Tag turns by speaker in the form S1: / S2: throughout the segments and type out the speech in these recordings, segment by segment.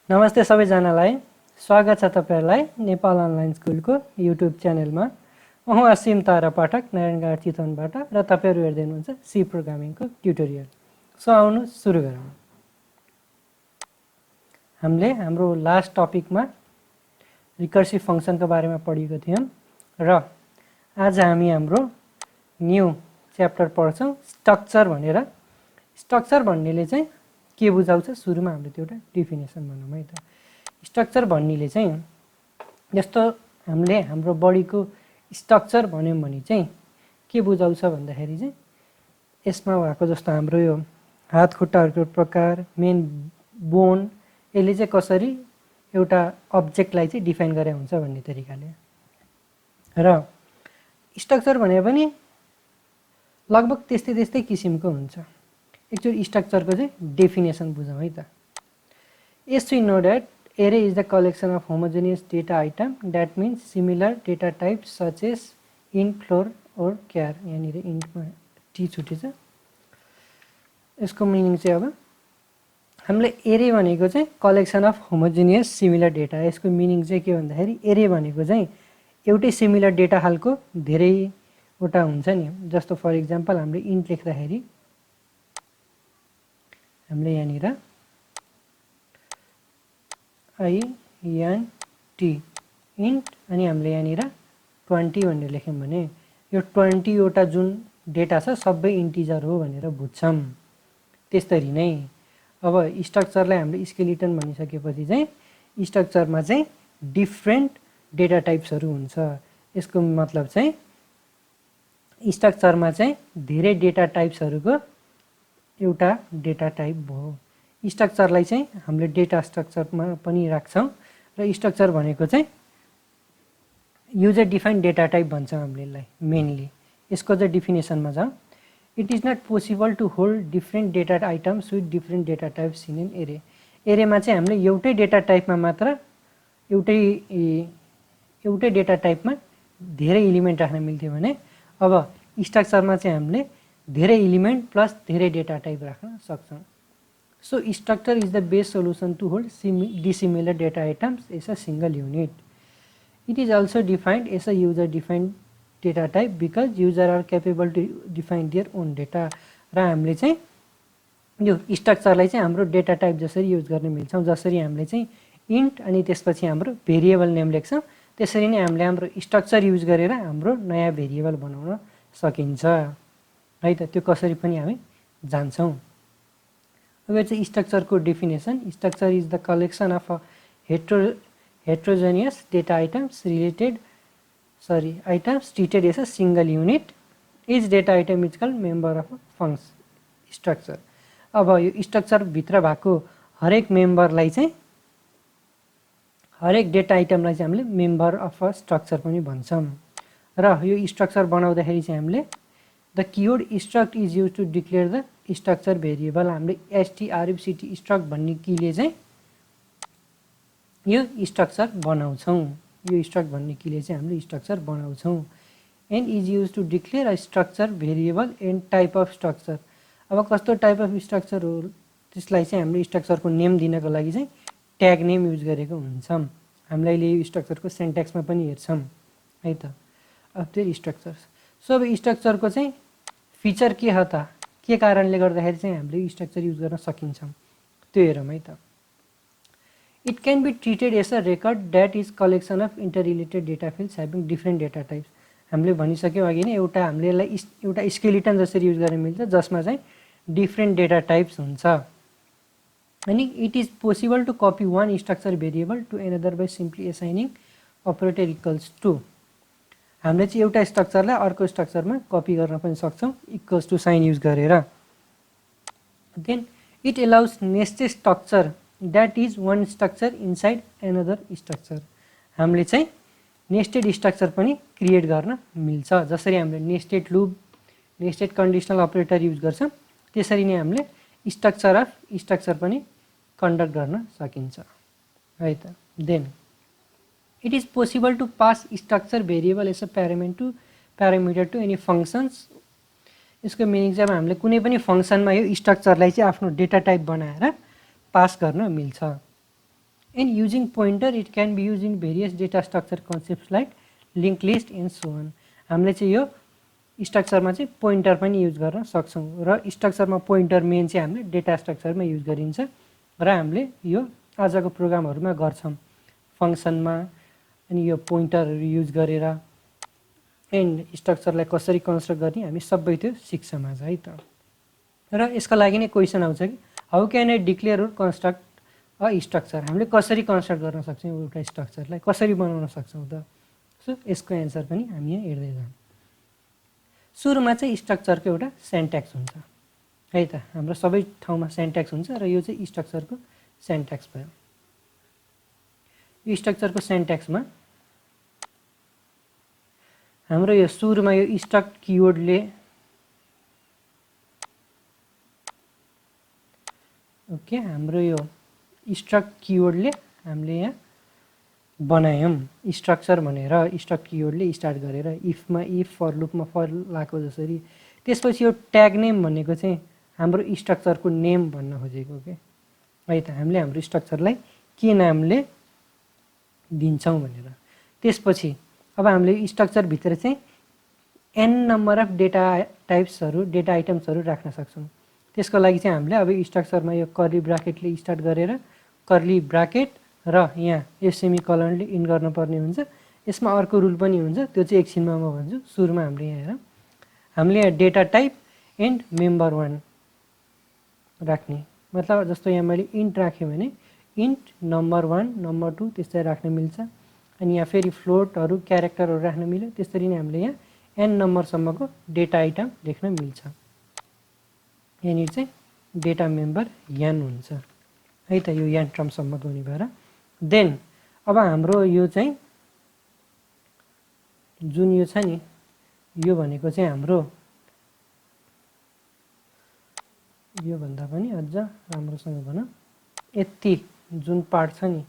S1: नमस्ते सबैजनालाई स्वागत छ तपाईहरुलाई नेपाल अनलाइन स्कुलको युट्युब च्यानलमा। म असीम तारा पाठक नारायणगढ चितवनबाट र तपाईहरु हेर्दै हुनुहुन्छ सी प्रोग्रामिङको ट्युटोरियल। सो आउनु सुरु गरौँ। हामीले हाम्रो लास्ट टपिकमा रिकर्सिभ फंक्सनको बारेमा पढेको थियौं र आज हामी हाम्रो न्यू च्याप्टर पढ्छौं स्ट्रक्चर भनेर। स्ट्रक्चर भन्नेले चाहिँ के बुझाउँछ सुरुमा हामीले त्यो एउटा डेफिनेसन भनौँ है त। स्ट्रक्चर भन्नेले चाहिँ जस्तो हामीले हाम्रो बडीको स्ट्रक्चर भन्यौं भने चाहिँ के बुझाउँछ भन्दाखेरि चाहिँ यसमा भएको जस्तो हाम्रो यो हात खुट्टाहरुको प्रकार मेन बोन यसले चाहिँ कसरी एउटा अब्जेक्टलाई चाहिँ डिफाइन गरे हुन्छ भन्ने तरिकाले र स्ट्रक्चर भने पनि लगभग त्यस्तै किसिमको हुन्छ। एकचोटी स्ट्रक्चरको चाहिँ डेफिनेसन बुझौँ है त। Yes, we know that array is the collection of homogeneous data item that means similar data types such as int, floor or char। यहाँनिर इन्टमा टी छुटेछ। यसको मिनिङ चाहिँ अब हामीले एरे भनेको चाहिँ collection of homogeneous similar data. यसको मिनिङ चाहिँ के भन्दाखेरि एरे भनेको चाहिँ एउटै सिमिलर डेटा खालको धेरैवटा हुन्छ नि। जस्तो फर एक्जाम्पल हामीले इन्ट लेख्दाखेरि हामीले यहाँनिर INT इन्ट अनि हामीले यहाँनिर 20 भनेर लेख्यौं भने यो 20 वटा जुन डेटा छ सबै इन्टिजर हो भनेर बुझ्छौं। त्यसरी नै अब स्ट्रक्चरलाई हामीले स्केलेटन भनिसकेपछि चाहिँ स्ट्रक्चरमा चाहिँ डिफरेन्ट डेटा टाइप्सहरु हुन्छ। यसको मतलब चाहिँ स्ट्रक्चरमा चाहिँ धेरै डेटा टाइप्सहरुको एउटा डेटा टाइप भयो। स्ट्रक्चरलाई चाहिँ हामीले डेटा स्ट्रक्चरमा पनि राख्छौं र स्ट्रक्चर भनेको चाहिँ युजर डिफाइन्ड डेटा टाइप भन्छौं हामीले यसलाई मेनली। यसको चाहिँ डेफिनेसनमा जाउँ। It is not possible to hold different data items with different data types in an array. एरेमा चाहिँ हामीले एउटै डेटा टाइपमा मात्र एउटै डेटा टाइपमा धेरै एलिमेन्ट राख्न मिल्थ्यो भने अब स्ट्रक्चरमा चाहिँ हामीले धेरै एलिमेन्ट प्लस धेरै डेटा टाइप राख्न सक्छौं। So structure is the best solution to hold dissimilar data items as a single unit. It is also defined as a user defined data type because user are capable to define their own data। र हामीले चाहिँ यो स्ट्रक्चरलाई चाहिँ हाम्रो data type जसरी use गर्न मिल्छौं, जसरी हामीले चाहिँ इन्ट अनि त्यसपछि हाम्रो भेरिएबल नेम लेख्छौं त्यसरी नै हामीले हाम्रो स्ट्रक्चर युज गरेर हाम्रो नयाँ भेरिएबल बनाउन सकिन्छ है त। त्यो कसरी पनि हामी जान्छौं। अब चाहिँ स्ट्रक्चरको definition. Structure is the collection of heterogeneous data items treated as a single unit। each data item is called member of a function structure। अब यो स्ट्रक्चर भित्र भएको हरेक मेम्बरलाई चाहिँ हरेक डेटा आइटमलाई चाहिँ हामीले मेम्बर अफ अ स्ट्रक्चर पनि भन्छौं। र यो स्ट्रक्चर बनाउँदाखेरि चाहिँ हामीले the keyword struct is used to declare the structure variable। हामीले strfct struct भन्ने कीले चाहिँ यो स्ट्रक्चर बनाउँछौं। यो struct भन्ने कीले चाहिँ हामीले structure बनाउँछौं। and is used to declare a structure variable and type of structure। अब कस्तो टाइप अफ स्ट्रक्चर हो त्यसलाई चाहिँ हामीले स्ट्रक्चरको नेम दिनको लागि चाहिँ ट्याग नेम युज गरेको हुन्छौं। हामीले अहिले यो स्ट्रक्चरको सिन्ट्याक्समा पनि हेर्छौं है त। अब त्यो स्ट्रक्चर्स सो अब स्ट्रक्चरको चाहिँ फिचर के हो त, के कारणले गर्दाखेरि चाहिँ हामीले स्ट्रक्चर युज गर्न सकिन्छौं त्यो हेरौँ है त। It can be treated as a record that is collection of interrelated data fields having different data types. हामीले भनिसक्यौं अघि नै एउटा हामीले यसलाई एउटा स्केलेटन जसरी युज गर्न मिल्छ जसमा चाहिँ डिफरेन्ट डेटा टाइप्स हुन्छ। अनि it is possible to copy one structure variable to another by simply assigning operator equals to. हामीले चाहिँ एउटा स्ट्रक्चरलाई अर्को स्ट्रक्चरमा कपी गर्न पनि सक्छौं इक्वल्स टु साइन युज गरेर। Then it allows nested structure that is one structure inside another structure. हामीले चाहिँ नेस्टेड स्ट्रक्चर पनि क्रिएट गर्न मिल्छ। जसरी हामीले nested loop nested conditional operator use गर्छौं त्यसरी नै हामीले स्ट्रक्चर अफ स्ट्रक्चर पनि कन्डक्ट गर्न सकिन्छ है त। Then it is possible to pass structure variable as a parameter to any functions। यसको मिनिङ चाहिँ हामीले कुनै पनि फंक्सनमा यो स्ट्रक्चरलाई चाहिँ आफ्नो डेटा टाइप बनाएर पास गर्न मिल्छ And using pointer, it can be used in various data structure concepts like linked list and so on. हामीले चाहिँ यो स्ट्रक्चरमा चाहिँ पोइन्टर पनि युज गर्न सक्छौँ र स्ट्रक्चरमा पोइन्टर मेन चाहिँ हामीले डेटा स्ट्रक्चरमा युज गरिन्छ र हामीले यो आजको प्रोग्रामहरुमा गर्छौँ फंक्सनमा अनि यो पोइन्टरहरु युज गरेर एन्ड स्ट्रक्चरलाई कसरी कन्स्ट्रक्ट गर्ने हामी सबै त्यो सिक्छौँ आज है त। र यसका लागि नै क्वेशन आउँछ कि हाउ क्यान आई डिक्लेयर और कन्स्ट्रक्ट अ स्ट्रक्चर, हामीले कसरी कन्स्ट्रक्ट गर्न सक्छौँ एउटा स्ट्रक्चरलाई कसरी बनाउन सक्छौँ त। सो यसको एन्सर पनि हामी यहाँ हेर्दै जाउँ। सुरुमा चाहिँ स्ट्रक्चरको एउटा सिन्ट्याक्स हुन्छ है त, हाम्रो सबै ठाउँमा सिन्ट्याक्स हुन्छ र यो चाहिँ स्ट्रक्चरको सिन्ट्याक्स भयो। यो स्ट्रक्चरको सिन्ट्याक्समा हाम्रो यो सुरुमा यो स्ट्रक्ट किवर्डले ओके हाम्रो यो स्ट्रक्ट किवर्डले हामीले यहाँ बनायौं स्ट्रक्चर भनेर स्ट्रक्ट किवर्डले स्टार्ट गरेर इफमा इफ फर लुपमा फर लाको जसरी। त्यसपछि यो ट्याग नेम भनेको चाहिँ हाम्रो स्ट्रक्चरको नेम भन्न खोजेको के है त, हामीले हाम्रो स्ट्रक्चरलाई के नामले दिन्छौं भनेर। त्यसपछि अब हामीले स्ट्रक्चर भित्र चाहिँ n नम्बर अफ डेटा टाइप्सहरु डेटा आइटम्सहरु राख्न सक्छौं। त्यसको लागि चाहिँ हामीले अब स्ट्रक्चरमा यो कर्ली ब्राकेटले स्टार्ट गरेर कर्ली ब्राकेट र यहाँ यो सेमिकोलनले इन गर्नुपर्ने हुन्छ। यसमा अर्को रुल पनि हुन्छ, त्यो चाहिँ एकछिनमा म भन्छु। सुरुमा हामीले यहाँ हेरौँ, हामीले यहाँ डेटा टाइप एन्ड मेम्बर 1 राख्ने, मतलब जस्तो यहाँ मैले इन्ट राखेँ भने इन्ट नम्बर 1 नम्बर 2 त्यस्तै राख्न मिल्छ। अनि यहाँ फेरि फ्लोटहरु क्यारेक्टरहरु राख्न मिल्यो। त्यसरी नै हामीले यहाँ n नम्बरसम्मको डेटा आइटम लेख्न मिल्छ। यहाँनिर चाहिँ डेटा मेम्बर n हुन्छ है त, यो n टर्मसम्मको हुने भएर। देन अब हाम्रो यो चाहिँ जुन यो छ नि यो भनेको चाहिँ हाम्रो यो भन्दा पनि अझ राम्रोसँग भनौँ यति जुन पार्ट छ नि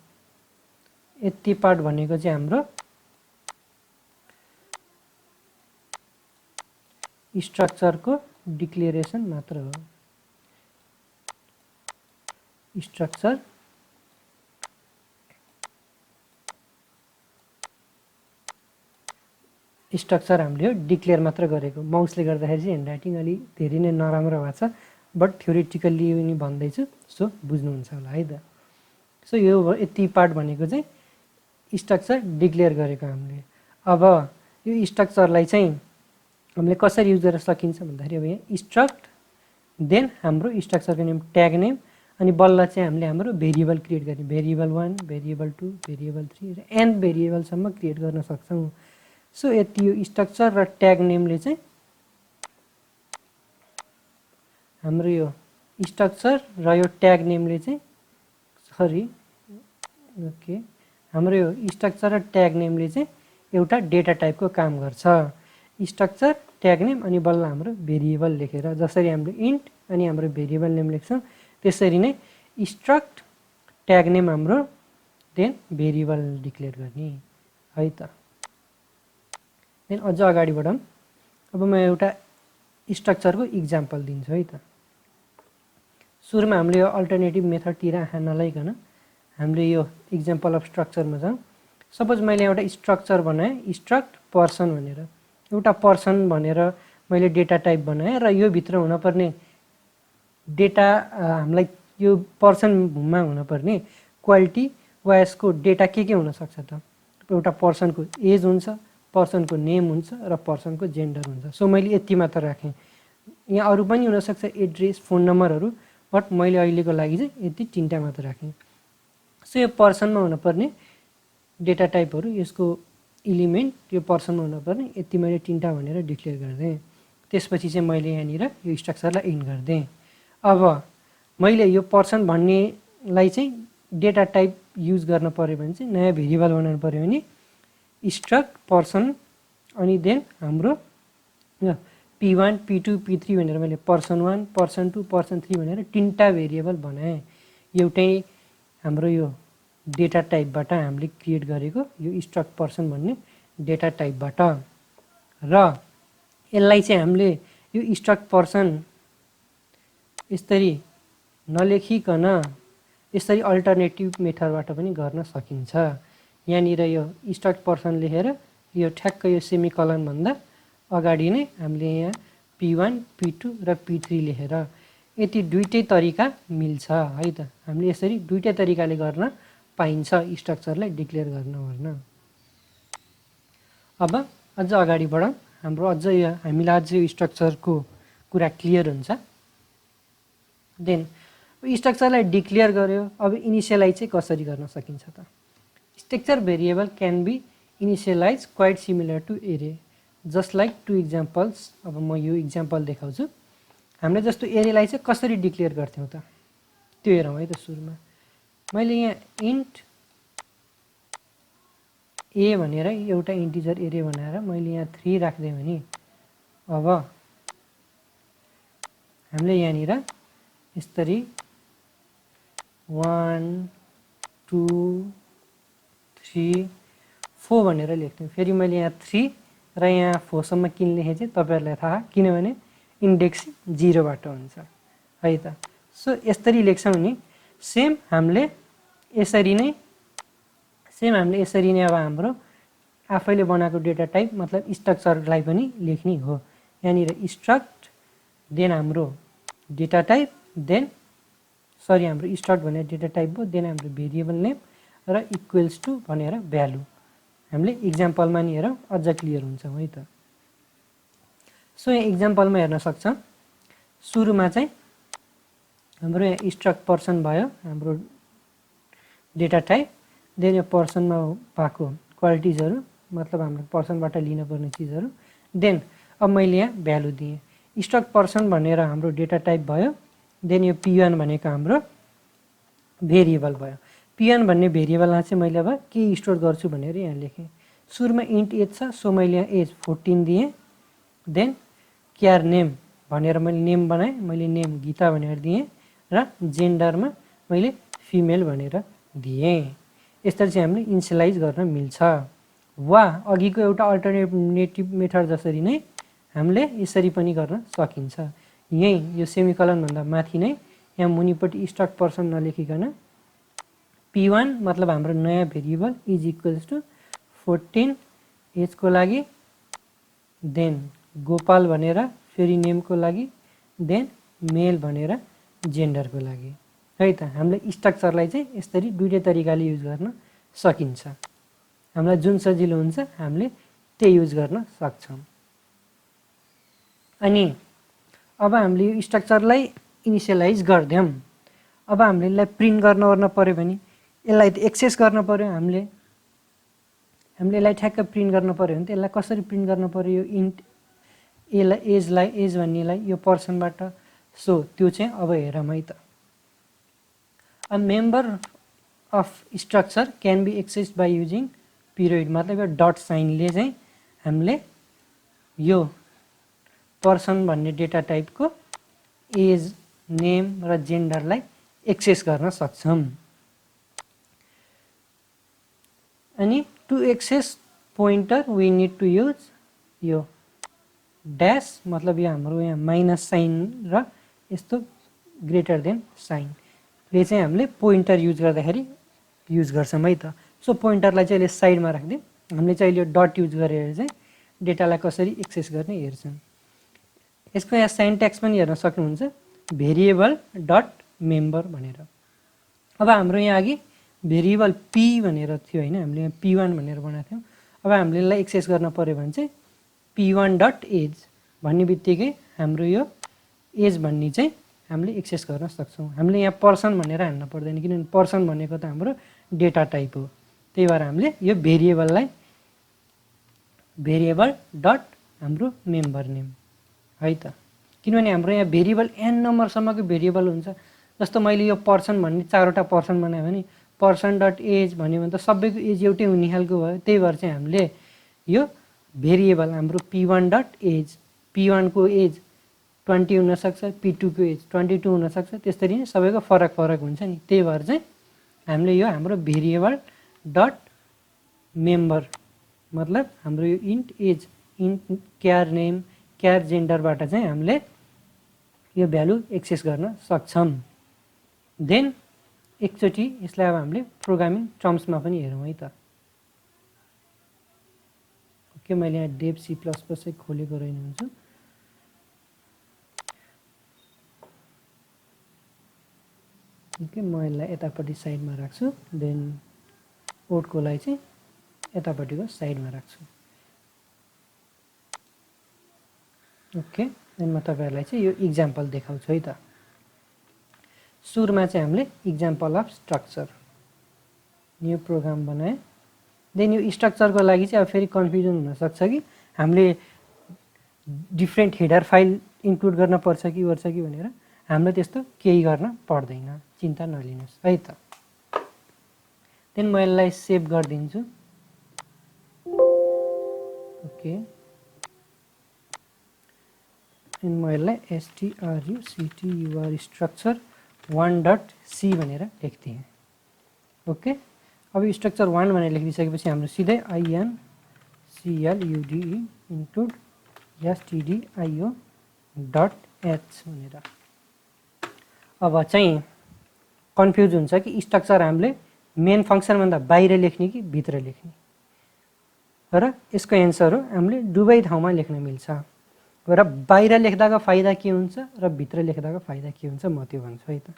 S1: यति पार्ट भनेको चाहिँ हाम्रो स्ट्रक्चरको डिक्लेरेसन मात्र हो। स्ट्रक्चर स्ट्रक्चर हामीले डिक्लेयर मात्र गरेको। माउसले गर्दाखेरि चाहिँ ह्यान्डराइटिङ अलि धेरै नै नराम्रो भएको छ, बट थ्योरेटिकल्ली पनि भन्दैछु, सो बुझ्नुहुन्छ होला है त। सो यो यति पार्ट भनेको चाहिँ स्ट्रक्चर डिक्लेयर गरेको हामीले। अब यो स्ट्रक्चरलाई चाहिँ हामीले कसरी युज गर्न सकिन्छ भन्दाखेरि अब यहाँ स्ट्रक्ट देन हाम्रो स्ट्रक्चरको नेम ट्याग नेम अनि बल्ल चाहिँ हामीले हाम्रो भेरिएबल क्रिएट गर्ने, भेरिएबल 1 भेरिएबल 2 भेरिएबल 3 र n भेरिएबलसम्म क्रिएट गर्न सक्छौँ। सो यति यो स्ट्रक्चर र ट्याग नेमले चाहिँ हाम्रो यो स्ट्रक्चर र यो ट्याग नेमले चाहिँ ओके हाम्रो यो स्ट्रक्चर र ट्याग नेमले चाहिँ एउटा डेटा टाइपको काम गर्छ। स्ट्रक्चर ट्याग नेम अनि बल्ल हाम्रो भेरिएबल लेखेर जसरी हामीले इन्ट अनि हाम्रो भेरिएबल नेम लेख्छौँ त्यसरी नै स्ट्रक्ट ट्याग नेम हाम्रो देन भेरिएबल डिक्लेयर गर्ने है त। देन अझ अगाडि बढौँ। अब म एउटा स्ट्रक्चरको इक्जाम्पल दिन्छु है त। सुरुमा हामीले यो अल्टरनेटिभ मेथडतिर आँखा नलाइकन हामीले यो इक्जाम्पल अफ स्ट्रक्चरमा जाउँ। सपोज मैले एउटा स्ट्रक्चर बनाएँ स्ट्रक्ट पर्सन भनेर, एउटा पर्सन भनेर मैले डेटा टाइप बनाएँ र यो भित्र हुनपर्ने डेटा हामीलाई यो पर्सनमा हुनपर्ने क्वालिटी वा यसको डेटा के हुन सक्छ त। एउटा पर्सनको एज हुन्छ, पर्सनको नेम हुन्छ र पर्सनको जेन्डर हुन्छ। सो मैले यति मात्र राखेँ। यहाँ अरू पनि हुनसक्छ एड्रेस फोन नम्बरहरू, बट मैले अहिलेको लागि चाहिँ यति 3टा मात्र राखेँ। सो यो पर्सनमा हुनपर्ने डेटा टाइपहरू यसको इलिमेन्ट यो पर्सनमा हुनपर्ने यति मैले 3टा भनेर डिक्लेयर गरिदिएँ। त्यसपछि चाहिँ मैले यहाँनिर यो स्ट्रक्चरलाई इन गरिदिएँ। अब मैले यो पर्सन भन्नेलाई चाहिँ डेटा टाइप युज गर्न पर्यो भने चाहिँ नयाँ भेरिएबल बनाउनु पर्यो भने स्ट्रक्ट पर्सन अनि देन हाम्रो p1 p2 p3 भनेर मैले पर्सन 1 पर्सन 2 पर्सन 3 भनेर 3टा भेरिएबल बनाएँ एउटै हाम्रो यो डेटा टाइपबाट हामीले क्रिएट गरेको यो स्ट्रक्ट पर्सन भन्ने डेटा टाइपबाट। र यसलाई चाहिँ हामीले यो स्ट्रक्ट पर्सन यसरी नलेखिकन यसरी अल्टरनेटिभ मेथडबाट पनि गर्न सकिन्छ। यहाँनिर यो स्ट्रक्ट पर्सन लेखेर यो ठ्याक्क यो सेमिकलन भन्दा अगाडि नै हामीले यहाँ P1 P2 र P3 लेखेर यति दुईटै तरिका मिल्छ है त। हामीले यसरी दुईटै तरिकाले गर्न पाइन्छ स्ट्रक्चरलाई डिक्लेयर गर्न। अब अझ अगाडि बढौँ। हाम्रो अझ यो हामीलाई अझ यो स्ट्रक्चरको कुरा क्लियर हुन्छ। देन स्ट्रक्चरलाई डिक्लेयर गर्यो, अब इनिसियलाइज चाहिँ कसरी गर्न सकिन्छ त? Structure variable can be initialise quite similar to array, just like two examples. अब म यो इक्जाम्पल देखाउँछु। हामीले जस्तो एरेलाई चाहिँ कसरी डिक्लेयर गर्थ्यौँ त त्यो हेरौँ है त। सुरुमा मैले यहाँ इन्ट ए भनेर एउटा इन्टिजर एरे बनाएर मैले यहाँ 3 राख्दै भने अब हामीले यहाँनिर यसरी 1 2 3 4 भनेर लेख्थ्यौँ। फेरि मैले यहाँ 3 र यहाँ 4 सम्म किन लेखेँ चाहिँ तपाईँहरूलाई थाहा, किनभने इन्डेक्स 0 बाट हुन्छ है त। सो यसरी लेख्छौँ नि। सेम हामीले यसरी नै अब हाम्रो आफैले बनाएको डेटा टाइप मतलब स्ट्रक्चरलाई पनि लेख्ने हो। यहाँनिर स्ट्रक्ट देन हाम्रो डेटा टाइप देन हाम्रो स्ट्रक्ट भनेर डेटा टाइप भयो, देन हाम्रो भेरिएबल नेम र इक्वल्स टु भनेर भ्यालु। हामीले इक्जाम्पलमा नि हेरौँ अझ क्लियर हुन्छ है त। सो यहाँ इक्जाम्पलमा हेर्न सक्छौँ। सुरुमा चाहिँ हाम्रो यहाँ स्ट्रक्ट पर्सन भयो हाम्रो डेटा टाइप, देन यो पर्सनमा भएको क्वालिटिजहरू मतलब हाम्रो पर्सनबाट लिनुपर्ने चिजहरू, देन अब मैले यहाँ भ्यालु दिएँ। स्ट्रक्ट पर्सन भनेर हाम्रो डेटा टाइप भयो, देन यो P1 भनेको हाम्रो भेरिएबल भयो। P1 भन्ने भेरिएबलमा चाहिँ मैले अब के स्टोर गर्छु भनेर यहाँ लेखेँ। सुरुमा इन्ट एज छ, सो मैले यहाँ एज 14 दिएँ। देन क्यार नेम भनेर मैले नेम बनाएँ, मैले नेम गीता भनेर दिएँ र जेन्डरमा मैले फिमेल भनेर दिएँ। यसरी चाहिँ हामीले इनिसियलाइज गर्न मिल्छ। वा अघिको एउटा अल्टरनेटिभ मेथड जसरी नै हामीले यसरी पनि गर्न सकिन्छ। यही यो सेमिकलन भन्दा माथि नै यहाँ मुनिपट्टि स्ट्रक्ट पर्सन नलेखिकन P1 मतलब हाम्रो नयाँ भेरिएबल इज इक्वल्स टु 14 एजको लागि, देन गोपाल भनेर फेरि नेमको लागि, देन मेल भनेर जेन्डरको लागि है त। हामीले स्ट्रक्चरलाई चाहिँ यसरी दुईटै तरिकाले युज गर्न सकिन्छ। हामीलाई जुन सजिलो हुन्छ हामीले त्यही युज गर्न सक्छौँ। अनि अब हामीले यो स्ट्रक्चरलाई इनिसियलाइज गर्दैनौँ। अब हामीले यसलाई प्रिन्ट गर्न पर्यो भने यसलाई त एक्सेस गर्न पर्यो। हामीले यसलाई ठ्याक्क प्रिन्ट गर्न पर्यो भने त यसलाई कसरी प्रिन्ट गर्न पर्यो? यो इन्ट एज भन्नेलाई यो पर्सनबाट। सो त्यो चाहिँ अब हेरौँ है त। A member of structure can be accessed by using period, मतलब यो डट साइनले चाहिँ हामीले यो पर्सन भन्ने डेटा टाइपको एज नेम र जेन्डरलाई एक्सेस गर्न सक्छौँ। अनि to access pointer we need to use यो ड्यास, मतलब यो हाम्रो यहाँ माइनस साइन र यस्तो ग्रेटर देन साइनले चाहिँ हामीले पोइन्टर युज गर्दाखेरि युज गर्छौँ है त। सो पोइन्टरलाई चाहिँ अहिले साइडमा राखिदिउँ। हामीले चाहिँ यो डट युज गरेर चाहिँ डेटालाई कसरी एक्सेस गर्ने हेर्छौँ। यसको यहाँ साइन्ट्याक्स पनि हेर्न सक्नुहुन्छ, भेरिएबल डट मेम्बर भनेर। अब हाम्रो यहाँ अघि भेरिएबल P भनेर थियो होइन, हामीले यहाँ P1 भनेर बनाएको थियौँ। अब हामीले यसलाई एक्सेस गर्न पर्यो भने चाहिँ P1 डट एज भन्ने बित्तिकै हाम्रो यो एज भन्ने चाहिँ हामीले एक्सेस गर्न सक्छौँ। हामीले यहाँ पर्सन भनेर हान्न पर्दैन, किनभने पर्सन भनेको त हाम्रो डेटा टाइप हो। त्यही भएर हामीले यो भेरिएबललाई भेरिएबल डट हाम्रो मेम्बर नेम है त। किनभने हाम्रो यहाँ भेरिएबल n नम्बरसम्मको भेरिएबल हुन्छ। जस्तो मैले यो पर्सन भन्ने 4वटा पर्सन बनायो भने पर्सन डट एज भन्यो भने त सबैको एज एउटै हुने खालको भयो। त्यही भएर चाहिँ हामीले यो भेरिएबल हाम्रो P1 डट एज, P1 को एज 20 हुनसक्छ, P2 को एज 22 हुनसक्छ, त्यसरी नै सबैको फरक हुन्छ नि। त्यही भएर चाहिँ हामीले यो हाम्रो भेरिएबल डट मेम्बर मतलब हाम्रो यो int age, int char name, char जेन्डरबाट चाहिँ हामीले यो भ्यालु एक्सेस गर्न सक्छौँ। देन एकचोटि यसलाई अब हामीले प्रोग्रामिङ टर्म्समा पनि हेरौँ है त। ओके, मैले यहाँ डेभ सी प्लस प्लस खोलेको रहेछु। ओके, म यसलाई यतापट्टि साइडमा राख्छु, देन कोडकोलाई चाहिँ यतापट्टिको साइडमा राख्छु। ओके, देन म तपाईहरुलाई चाहिँ यो इक्जाम्पल देखाउँछु है त। सुरुमा चाहिँ हामीले example of structure new program बनाए। देन यो स्ट्रक्चरको लागि चाहिँ अब फेरि कन्फ्युजन हुनसक्छ कि हामीले डिफ्रेन्ट हेडर फाइल इन्क्लुड गर्न पर्छ कि वर्छ कि भनेर। हाम्रो त्यस्तो केही गर्न पर्दैन, चिन्ता नलिनुहोस् है त। देन म यसलाई सेभ गरिदिन्छु। ओके, देन म यसलाई structure structure 1.c भनेर लेख्दिएँ। ओके, अब स्ट्रक्चर 1 भनेर लेखिसकेपछि हाम्रो सिधै include include stdio .h भनेर। अब चाहिँ कन्फ्युज हुन्छ कि स्ट्रक्चर हामीले मेन फंक्सन भन्दा बाहिर लेख्ने कि भित्र लेख्ने, र यसको एन्सर हो हामीले दुवै ठाउँमा लेख्न मिल्छ। र बाहिर लेख्दाको फाइदा के हुन्छ र भित्र लेख्दाको फाइदा के हुन्छ म त्यो भन्छु है त।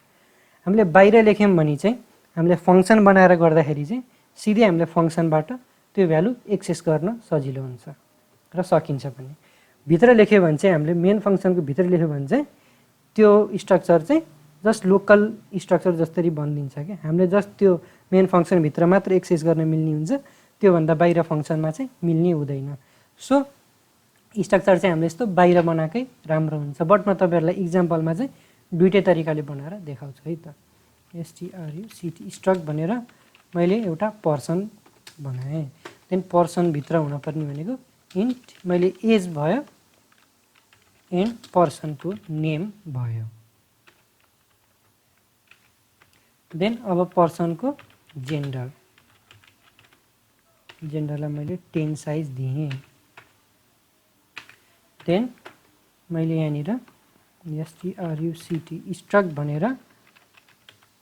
S1: हामीले बाहिर लेख्यौँ भने चाहिँ हामीले फंक्सन बनाएर गर्दाखेरि चाहिँ सिधै हामीले फंक्सनबाट त्यो भ्यालु एक्सेस गर्न सजिलो हुन्छ र सकिन्छ पनि। भित्र लेख्यो भने चाहिँ हामीले मेन फंक्सनको भित्र लेख्यो भने चाहिँ त्यो स्ट्रक्चर चाहिँ जस्ट लोकल स्ट्रक्चर जस्तै बनिदिन्छ के। हामीले जस्ट त्यो मेन फंक्सन भित्र मात्र एक्सेस गर्न मिल्ने हुन्छ, त्यो भन्दा बाहिर फंक्सनमा चाहिँ मिल्ने हुँदैन। सो स्ट्रक्चर चाहिँ हामीले यस्तो बाहिर बनाएकै राम्रो हुन्छ। बट म तपाईहरुलाई इक्जाम्पलमा चाहिँ दुईटै तरिकाले बनाएर देखाउँछु है त। struct स्ट्रक्ट भनेर मैले एउटा पर्सन बनाएँ। देन पर्सन भित्र हुन पर्ने भनेको इन्ट मैले एज भयो एन्ड पर्सनको नेम भयो। देन अब पर्सनको जेन्डर, जेन्डरलाई मैले 10 साइज दिएँ। देन मैले यहाँनिर struct स्ट्रक्ट भनेर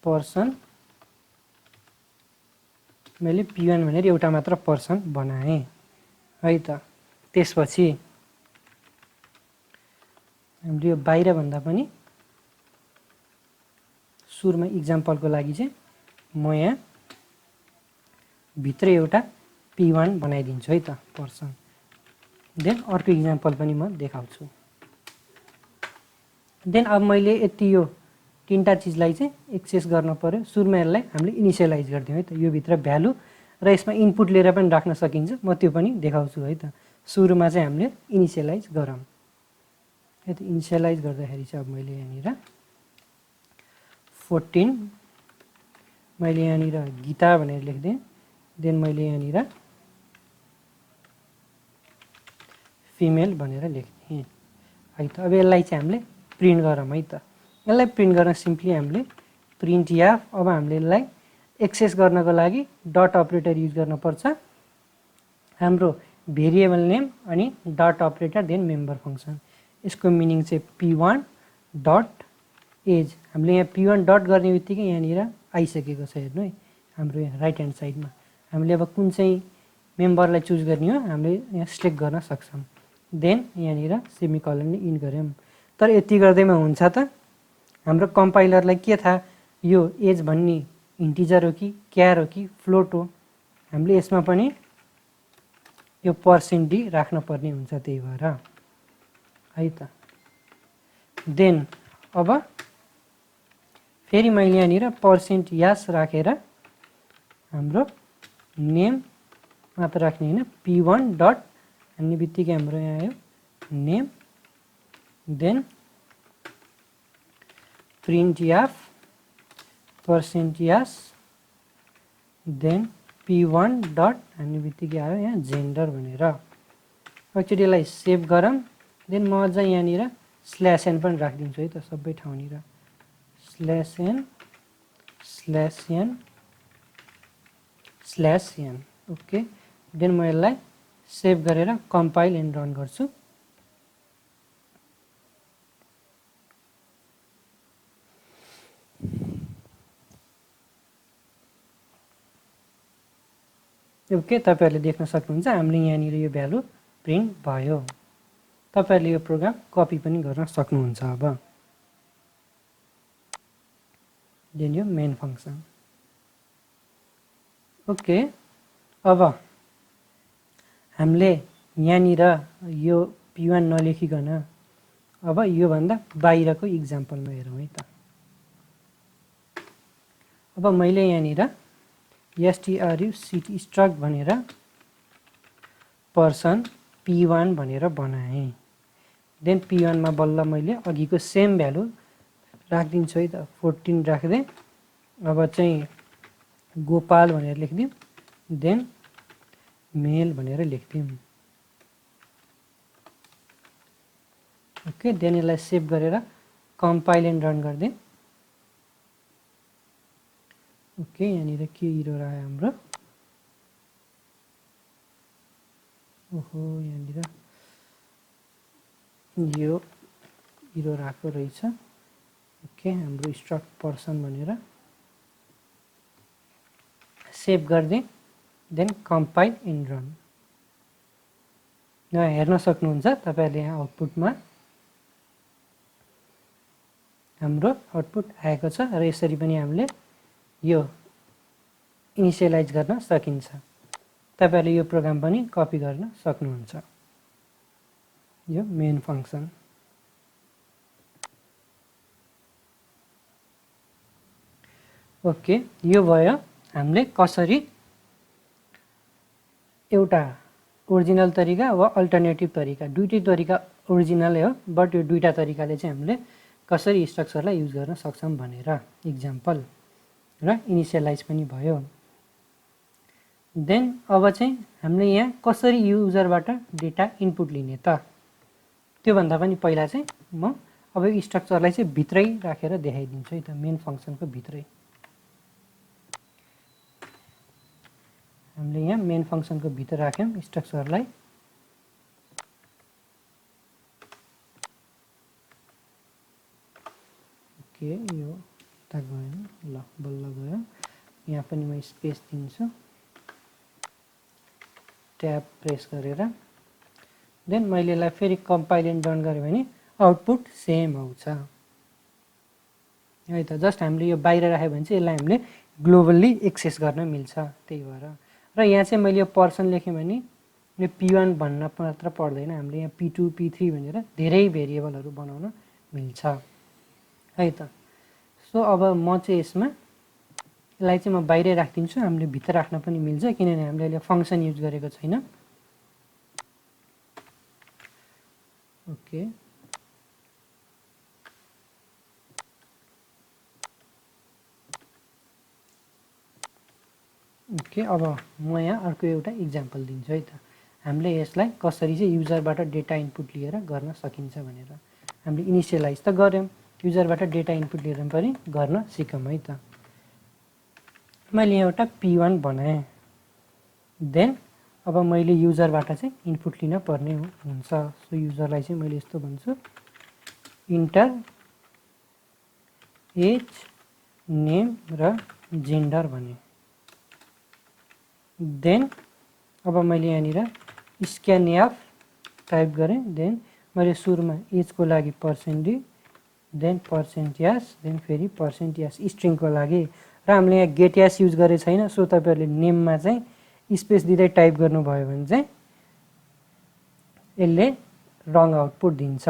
S1: पर्सन मैले p1 भनेर एउटा मात्र पर्सन बनाएँ है त। त्यसपछि हामीले यो बाहिर भन्दा पनि सुरुमा इक्जाम्पलको लागि चाहिँ म यहाँ भित्र एउटा p1 बनाइदिन्छु है त पर्सन। देन अर्को इक्जाम्पल पनि म देखाउँछु। देन अब मैले यति यो तीनटा चीजलाई चाहिँ एक्सेस गर्न पर्यो। सुरुमा यसलाई हामीले इनिशियलाइज गर्दियौँ है त। यो भित्र भ्यालु र यसमा इनपुट लिएर पनि राख्न सकिन्छ, म त्यो पनि देखाउँछु है त। सुरुमा चाहिँ हामीले इनिशियलाइज गरौँ है त। इनिशियलाइज गर्दाखेरि चाहिँ अब मैले यहाँनिर 14 मैले यहाँनिर गीता भनेर लेख्दिएँ। देन मैले यहाँनिर फिमेल भनेर लेख्दिएँ है त। अब यसलाई चाहिँ हामीले प्रिन्ट गरौँ है त। यसलाई प्रिन्ट गर्न सिम्पली हामीले प्रिन्ट एफ, अब हामीले यसलाई एक्सेस गर्नको लागि डट अपरेटर युज गर्नुपर्छ। हाम्रो भेरिएबल नेम अनि dot operator then member function. यसको मिनिङ चाहिँ p1 डट एज। हामीले यहाँ p1 डट गर्ने बित्तिकै यहाँनिर आइसकेको छ, हेर्नु है हाम्रो यहाँ राइट ह्यान्ड साइडमा। हामीले अब कुन चाहिँ मेम्बरलाई चुज गर्ने हो हामीले यहाँ सिलेक्ट गर्न सक्छौँ। देन यहाँनिर सेमिकलनले इन गऱ्यौँ। तर यति गर्दैमा हुन्छ त? हाम्रो कम्पाइलरलाई के थाहा यो एज भन्ने इन्टिजर हो कि क्यार हो कि फ्लोट हो। हामीले यसमा पनि यो %d राख्न पर्ने हुन्छ, त्यही भएर है त। देन अब फेरि मैले यहाँनिर %s राखेर हाम्रो नेम मात्र राख्ने होइन, p1 डट भन्ने बित्तिकै हाम्रो यहाँ आयो name. Then print f %s then p1 dot भन्ने बित्तिकै आयो यहाँ जेन्डर भनेर। एकचोटि यसलाई सेभ गरौँ। देन म अझ यहाँनिर /n पनि राखिदिन्छु है त सबै ठाउँनिर। /n/n okay. देन म यसलाई सेभ गरेर कम्पाइल एन्ड रन गर्छु। ओके, तपाईहरुले देख्न सक्नुहुन्छ हामीले यहाँनिर यो भ्यालु प्रिन्ट भयो। तपाईहरुले यो प्रोग्राम कपी पनि गर्न सक्नुहुन्छ अब। देन यो मेन फंक्सन। ओके, अब हामीले यहाँनिर यो p1 नलेखिकन अब यो भन्दा बाहिरको एक्जाम्पलमा हेरौँ है त। अब मैले यहाँनिर struct struct भनेर पर्सन p1 भनेर बनाएँ। देन p1 मा बल्ल मैले अघिको सेम भ्यालु राख्दिन्छु है त, 14 राख्दै अब चाहिँ गोपाल भनेर लेख्दियौँ। देन मेल भनेर लेख्दियौँ। ओके, देन यसलाई सेभ गरेर कम्पाइल एन्ड रन गर्दियौँ। ओके, यहाँनिर के इरर आयो हाम्रो? ओहो, यहाँनिर यो इरर आएको रहेछ। ओके, हाम्रो स्ट्रक्ट पर्सन भनेर सेभ गर्दै देन कम्पाइल एन्ड रन। यहाँ हेर्न सक्नुहुन्छ तपाईहरुले यहाँ आउटपुटमा हाम्रो आउटपुट आएको छ र यसरी पनि हामीले यो इनिशियलाइज गर्न सकिन्छ। तपाईहरुले यो प्रोग्राम पनि कपी गर्न सक्नुहुन्छ। यो मेन फंक्सन। ओके, यो भयो हामीले कसरी एउटा ओरिजिनल तरिका वा अल्टरनेटिभ तरिका, दुईटै तरिका ओरिजिनल हो, बट यो दुईटा तरिकाले चाहिँ हामीले कसरी स्ट्रक्चरलाई युज गर्न सक्छौं भनेर एक्जाम्पल र इनिशियलाइज पनि भयो। देन अब चाहिँ हामीले यहाँ कसरी युजरबाट डेटा इनपुट लिने त, त्यो भन्दा पनि पहिला चाहिँ म अब यो स्ट्रक्चरलाई चाहिँ भित्रै राखेर देखाइदिन्छु है त। मेन फंक्सनको भित्रै हामीले यहाँ मेन फंक्सनको भित्र राख्यौं स्ट्रक्चरलाई। ओके, यो त गएन, ल बल्ल गयो। यहाँ पनि म स्पेस दिन्छु, ट्याब प्रेस गरेर। देन मैले यसलाई फेरि कम्पाइल एन्ड रन गरेँ भने आउटपुट सेम आउँछ है त। जस्ट हामीले यो बाहिर राख्यो भने चाहिँ यसलाई हामीले ग्लोबली एक्सेस गर्न मिल्छ, त्यही भएर। र यहाँ चाहिँ मैले यो पर्सन लेखेँ भने यो p1 भन्न मात्र पर्दैन, हामीले यहाँ p2 p3 भनेर धेरै भेरिएबलहरू बनाउन मिल्छ है त। सो अब म चाहिँ यसमा यसलाई चाहिँ म बाहिरै राख्दिन्छु, हामीले भित्र राख्न पनि मिल्छ किनभने हामीले अहिले फंक्सन युज गरेको छैन। ओके, ओके, अब म यहाँ अर्को एउटा इक्जाम्पल दिन्छु है त। हामीले यसलाई कसरी चाहिँ युजरबाट डेटा इनपुट लिएर गर्न सकिन्छ भनेर। हामीले इनिशियलाइज त गर्यौं, युजरबाट डेटा इनपुट लिएर पनि गर्न सिकौँ है त। मैले यहाँ एउटा p1 बनाएँ। देन अब मैले युजरबाट चाहिँ इनपुट लिन पर्ने हुन्छ। सो युजरलाई चाहिँ मैले यस्तो भन्छु, इन्टर एज, नेम र जेन्डर भने। देन अब मैले यहाँनिर स्क्यानएफ टाइप गरेँ। देन मैले सुरुमा एजको लागि %d, देन %s, देन फेरि %s स्ट्रिङको लागि। र हामीले यहाँ गेट यास युज गरे छैन, सो तपाईहरुले नेममा चाहिँ स्पेस दिँदै टाइप गर्नुभयो भने चाहिँ यसले रङ आउटपुट दिन्छ।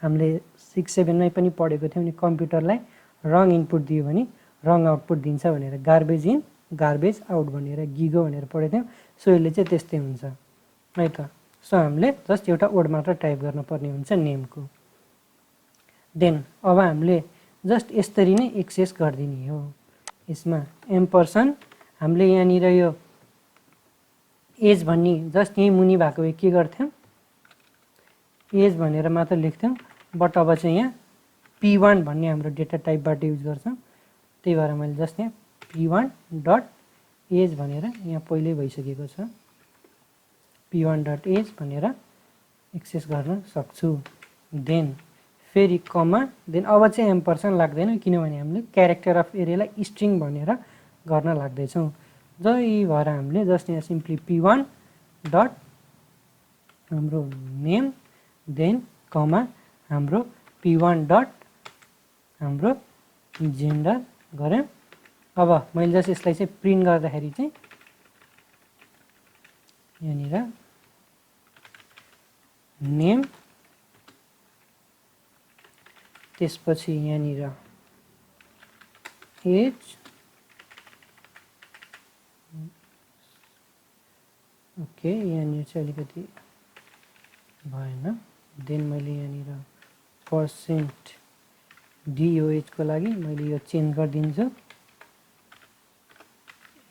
S1: हामीले 6-7 मै पनि पढेको थियौं नि, कम्प्युटरलाई रङ इनपुट दियो भने रङ आउटपुट दिन्छ भनेर, गार्बेज इन गार्बेज आउट भनेर गिगो भनेर पढेको थियौं। सो यसले चाहिँ त्यस्तै हुन्छ है त। सो हामीले जस्ट एउटा वर्ड मात्र टाइप गर्न पर्ने हुन्छ नेमको। देन अब हामीले जस्ट यसरी नै एक्सेस गर्दिने हो। यसमा एम्परसन हामीले यहाँनिर यो एज भन्ने जस्ट यही मुनि भएको भए के गर्थ्यौं, एज भनेर मात्र लेख्थ्यौं। बट अब चाहिँ यहाँ p1 भन्ने हाम्रो डेटा टाइपबाट युज गर्छौं, त्यही भएर मैले जस्ट यहाँ p1 डट एज भनेर यहाँ पहिल्यै भइसकेको छ, p1 डट एज भनेर एक्सेस गर्न सक्छु। देन फेरि कमा, देन अब चाहिँ एम्परसन लाग्दैन किनभने हामीले क्यारेक्टर अफ एरेलाई स्ट्रिङ भनेर गर्न लाग्दैछौँ। यही भएर हामीले जस्ट यहाँ सिम्पली p1 डट हाम्रो नेम देन कमा हाम्रो p1 डट हाम्रो जेन्डर गऱ्यौँ। अब मैले जस्ट यसलाई चाहिँ प्रिन्ट गर्दाखेरि चाहिँ यहाँनिर नेम त्यसपछि यहाँनिर एज ओके यहाँनिर चाहिँ अलिकति भएन देन मैले यहाँनिर पर्सेन्ट DOH को लागि मैले यो चेन्ज गरिदिन्छु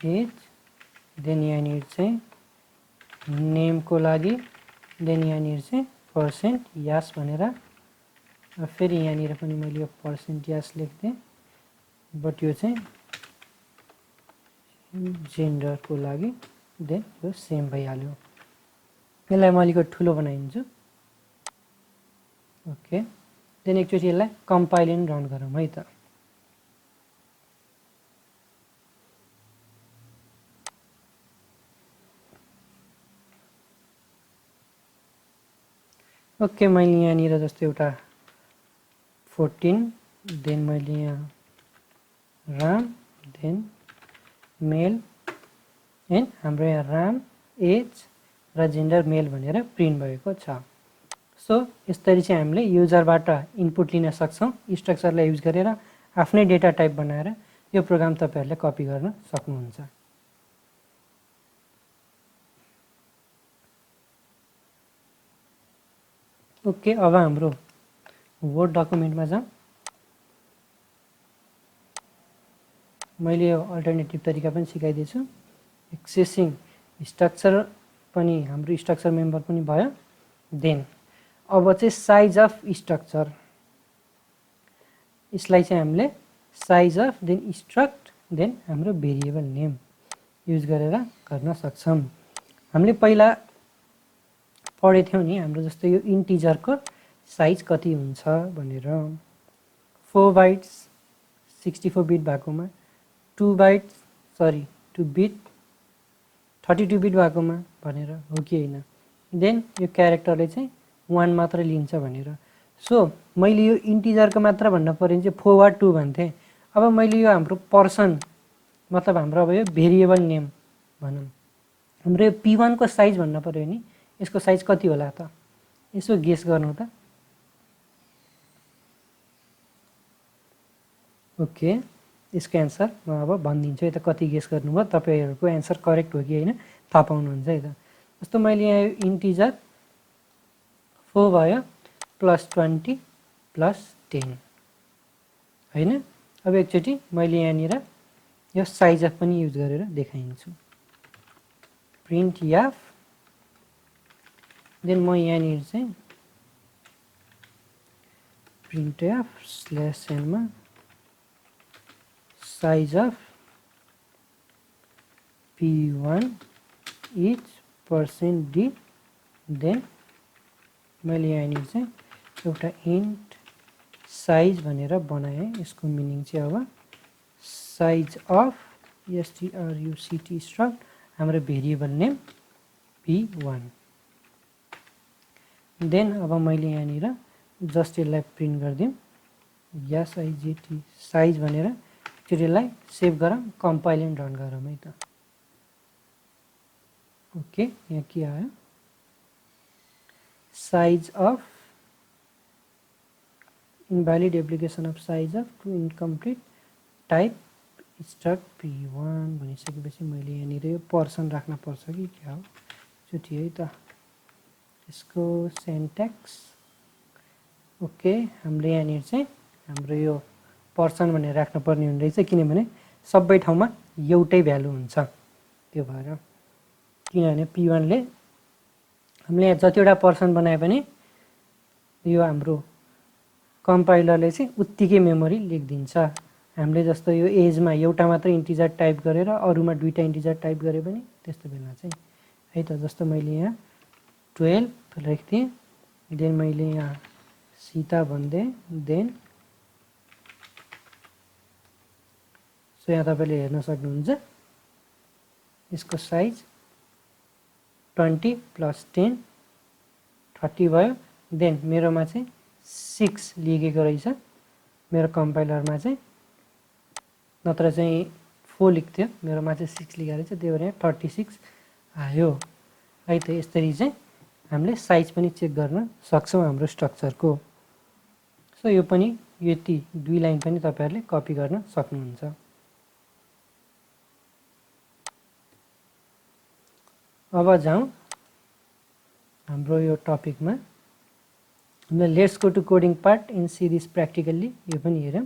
S1: एज देन यहाँनिर चाहिँ नेमको लागि देन यहाँनिर चाहिँ पर्सेन्ट यास भनेर फेरि यहाँनिर पनि मैले यो पर्सेन्ट यास लेख्दै बट यो चाहिँ जेन्डरको लागि देन यो सेम भइहाल्यो। यसलाई म अलिकति ठुलो बनाइदिन्छु ओके देन एकचोटि यसलाई कम्पाइल एन्ड रन गरौँ है त। ओके मैले यहाँनिर जस्तो एउटा 14 देन मैले यहाँ राम देन मेल एन्ड हाम्रो यहाँ राम एज र जेन्डर मेल भनेर प्रिन्ट भएको छ। सो यसरी चाहिँ हामीले युजरबाट इनपुट लिन सक्छौँ स्ट्रक्चरलाई युज गरेर आफ्नै डेटा टाइप बनाएर यो प्रोग्राम तपाईहरुले कपी गर्न सक्नुहुन्छ। ओके अब हाम्रो वर्ड डकुमेन्टमा जाउँ। मैले यो अल्टरनेटिभ तरिका पनि सिकाइदिएछु। एक्सेसिङ स्ट्रक्चर पनि हाम्रो स्ट्रक्चर मेम्बर पनि भयो। देन अब चाहिँ साइज अफ स्ट्रक्चर यसलाई चाहिँ हामीले size of then struct then हाम्रो भेरिएबल नेम युज गरेर गर्न सक्छौं। हामीले पहिला पढेको थियौं नि हाम्रो जस्तो यो इन्टिजरको साइज कति हुन्छ भनेर 4 बाइट्स 64 बिट भएकोमा 2 बिट 32 बिट भएकोमा भनेर हो कि हैन। देन यो क्यारेक्टरले चाहिँ 1 मात्र लिन्छ भनेर। सो मैले यो इन्टिजरको मात्र भन्न पर्यो भने चाहिँ 4 वा 2 भन्थे। अब मैले यो हाम्रो पर्सन मतलब हाम्रो अब यो भेरिएबल नेम भनौं हाम्रो यो p1 को साइज भन्न पर्यो नि यसको साइज कति होला त यसो गेस गर्नु त। ओके यसको एन्सर म अब भनिदिन्छु है त कति गेस गर्नुभयो तपाईहरुको एन्सर करेक्ट हो कि हैन थाहा पाउनुहुन्छ है त। जस्तो मैले यहाँ इन्टिजर 4 भयो +20 +10 हैन। अब एकचोटी मैले यहाँनिर यो साइज अफ पनि युज गरेर देखाइन्छु। प्रिन्ट एफ देन म यहाँनिर चाहिँ प्रिन्ट एफ /n मा size of p1 is %d then मैले यहाँनिर चाहिँ एउटा इन्ट साइज भनेर बनाएँ। यसको मिनिङ चाहिँ अब साइज अफ struct स्ट्रक्ट हाम्रो भेरिएबल नेम p1 देन अब मैले यहाँनिर जस्ट यसलाई प्रिन्ट गर्दिम SIGT साइज भनेर यसलाई सेभ गरौँ कम्पाइल एन्ड रन गरौँ है त। ओके यहाँ के आयो size of invalid application of size of to incomplete type struct p1 भनिसकेपछि मैले यहाँनिर यो पर्सन राख्न पर्छ कि क्या हो चुटी है त यसको सिन्ट्याक्स। ओके हामीले यहाँनिर चाहिँ हाम्रो यो पर्सन भनेर राख्न पर्ने हुँदैछ किनभने सबै ठाउँमा एउटै भ्यालु हुन्छ त्यो भएर। किनभने p1 ले हामीले यहाँ जतिवटा पर्सन बनाए पनि यो हाम्रो कम्पाइलरले चाहिँ उत्तिकै मेमोरी लेखिदिन्छ। हामीले जस्तो यो एजमा एउटा मात्र इन्टिजर टाइप गरेर अरूमा दुईटा इन्टिजर टाइप गरे पनि त्यस्तो बेला चाहिँ है त। जस्तो मैले यहाँ 12 लेख्थेँ देन मैले यहाँ सीता भन्दै देन सो यहाँ तपाईले हेर्न सक्नुहुन्छ यसको साइज 20 + 10 30 भयो। देन मेरोमा चाहिँ 6 लेखेको रहेछ, मेरो कम्पाइलरमा चाहिँ, नत्र चाहिँ 4 लेख्थ्यो, मेरोमा चाहिँ 6 लेखेको रहेछ, त्यही भएर यहाँ 36 आयो है त। यसरी चाहिँ हामीले साइज पनि चेक गर्न सक्छौँ हाम्रो स्ट्रक्चरको। सो यो पनि यति 2 लाइन पनि तपाईहरुले कपी गर्न सक्नुहुन्छ। अब जाउँ हाम्रो यो टपिकमा। Let's go to coding part and see this practically. यो पनि हेरौँ।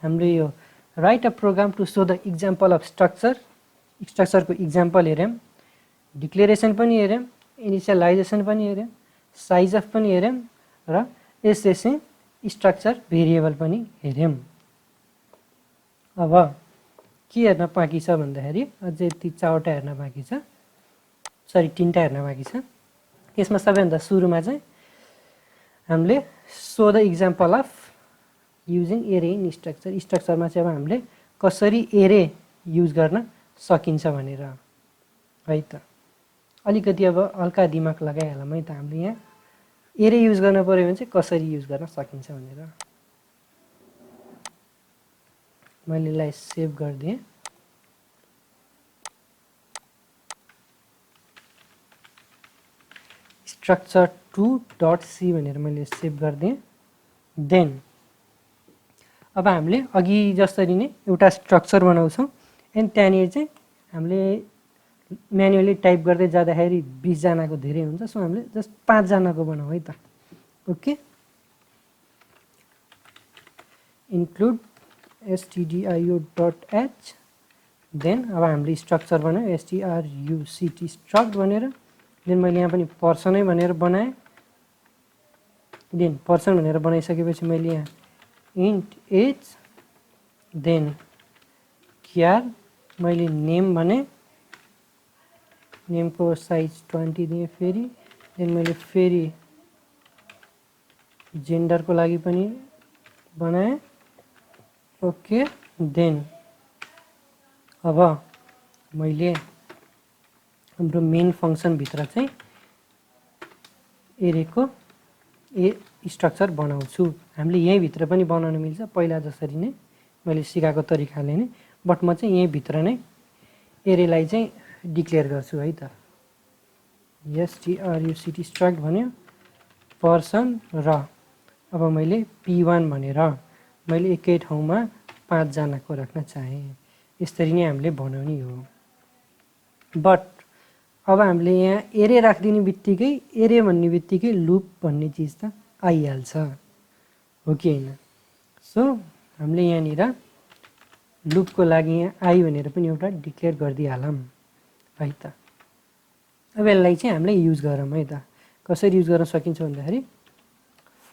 S1: हाम्रो यो write a program to show the example of स्ट्रक्चरको इक्जाम्पल हेरौँ, डिक्लेरेसन पनि हेरौँ, इनिसियलाइजेसन पनि हेरौँ, साइज अफ पनि हेरौँ र एसेसिङ स्ट्रक्चर भेरिएबल पनि हेरौँ। अब के हेर्न बाँकी छ भन्दाखेरि अझै यति 4वटा हेर्न बाँकी छ, सरी 3टा हेर्न बाँकी छ। यसमा सबैभन्दा सुरुमा चाहिँ हामीले show the example of using array in structure. स्ट्रक्चरमा चाहिँ अब हामीले कसरी एरे युज गर्न सकिन्छ भनेर है त। अलिकति अब हल्का दिमाग लगाइहालौँ है त। हामीले यहाँ एरे युज गर्न पर्यो भने चाहिँ कसरी युज गर्न सकिन्छ भनेर। मैले यसलाई सेभ गरिदिएँ। structure2.c भनेर मैले सेभ गरिदिएँ। देन अब हामीले अघि जसरी नै एउटा स्ट्रक्चर बनाउँछौँ एन्ड त्यहाँनिर चाहिँ हामीले म्यानुअली टाइप गर्दै जाँदाखेरि 20 जनाको धेरै हुन्छ। सो हामीले जस्ट 5 जनाको बनाऊ है त। Okay, include stdio.h। देन अब हामीले स्ट्रक्चर बनायौँ struct स्ट्रक्ट भनेर। देन मैले यहाँ पनि पर्सनै भनेर बनाएँ। देन पर्सन भनेर बनाइसकेपछि मैले यहाँ इन्ट एज, देन क्यार, मैले नेम भने, नेमको साइज 20 दिएँ फेरि। देन मैले फेरि जेन्डरको लागि पनि बनाएँ। ओके, देन अब मैले हाम्रो मेन फङ्सनभित्र चाहिँ एरेको स्ट्रक्चर बनाउँछु। हामीले यहीँभित्र पनि बनाउन मिल्छ पहिला जसरी नै मैले सिकाएको तरिकाले नै, बट म चाहिँ यहीँभित्र नै एरेलाई चाहिँ डिक्लेयर गर्छु है त। struct स्ट्रक्ट भन्यो पर्सन र अब मैले p1 भनेर मैले एकै ठाउँमा 5 जनाको राख्न चाहेँ। यसरी नै हामीले बनाउने हो। बट अब हामीले यहाँ एरे राखिदिने बित्तिकै एरे भन्ने बित्तिकै लुप भन्ने चिज त आइहाल्छ हो कि होइन। सो हामीले यहाँनिर लुपको लागि यहाँ आई भनेर पनि एउटा डिक्लेयर गरिदिइहालौँ है त। अब यसलाई चाहिँ हामीले युज गरौँ है त। कसरी युज गर्न सकिन्छ भन्दाखेरि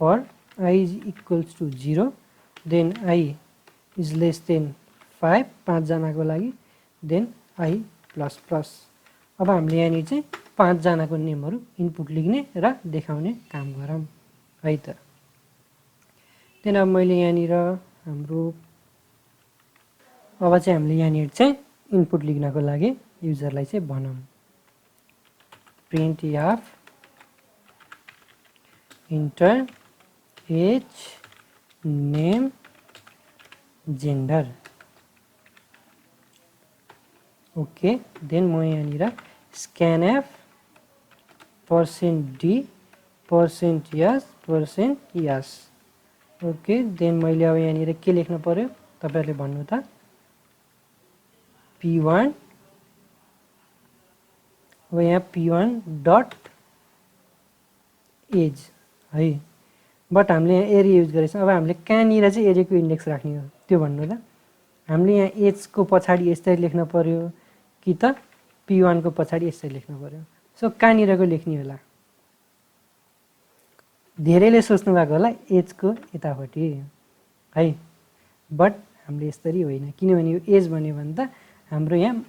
S1: for i is = 0, then i is less than 5, 5 जनाको लागि, देन आई ++। अब हामीले यहाँनिर चाहिँ 5 जनाको नेमहरू इनपुट लेख्ने र देखाउने काम गरौँ है त। देन अब मैले यहाँनिर हाम्रो अब चाहिँ हामीले यहाँनिर चाहिँ इनपुट लेख्नको लागि युजरलाई चाहिँ बनाऊँ। Print f enter age, name, gender. Okay, then म यहाँनिर scan f %d %yes। Okay, then मैले अब यहाँनिर के लेख्न पर्यो तपाईहरुले भन्नु त। p1, अब यहाँ p1 डट एज है। बट हामीले यहाँ एरे युज गरेछौँ। अब हामीले कहाँनिर चाहिँ एरेको इन्डेक्स राख्ने हो त्यो भन्नु त। हामीले यहाँ एजको पछाडि यसरी लेख्न पर्यो कि त p1 को पछाडि यसरी लेख्न पर्यो। सो कहाँनिरको लेख्ने होला? धेरैले सोच्नु भएको होला एजको यतापट्टि है, बट हामीले यसरी होइन। किनभने यो एज भन्यो भने त हाम्रो यहाँ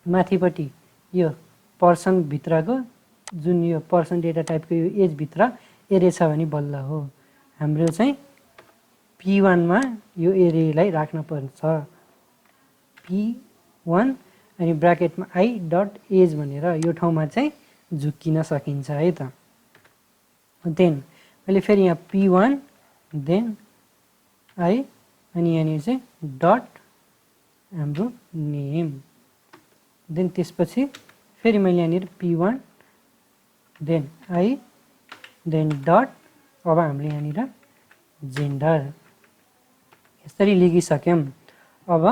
S1: माथिपट्टि यो पर्सनभित्रको जुन यो पर्सन डेटा टाइपको यो एजभित्र एरे छ भने बल्ल हो। हाम्रो चाहिँ p1 मा यो एरेलाई राख्न पर्छ। p1 अनि ब्राकेटमा आई डट एज भनेर यो ठाउँमा चाहिँ झुक्किन सकिन्छ है त। देन मैले फेरि यहाँ P1 देन आई अनि यहाँनिर चाहिँ डट हाम्रो नेम देन त्यसपछि फेरि मैले यहाँनिर P1 then I then dot अब हामीले यहाँनिर जेन्डर यसरी लेखिसक्यौँ। अब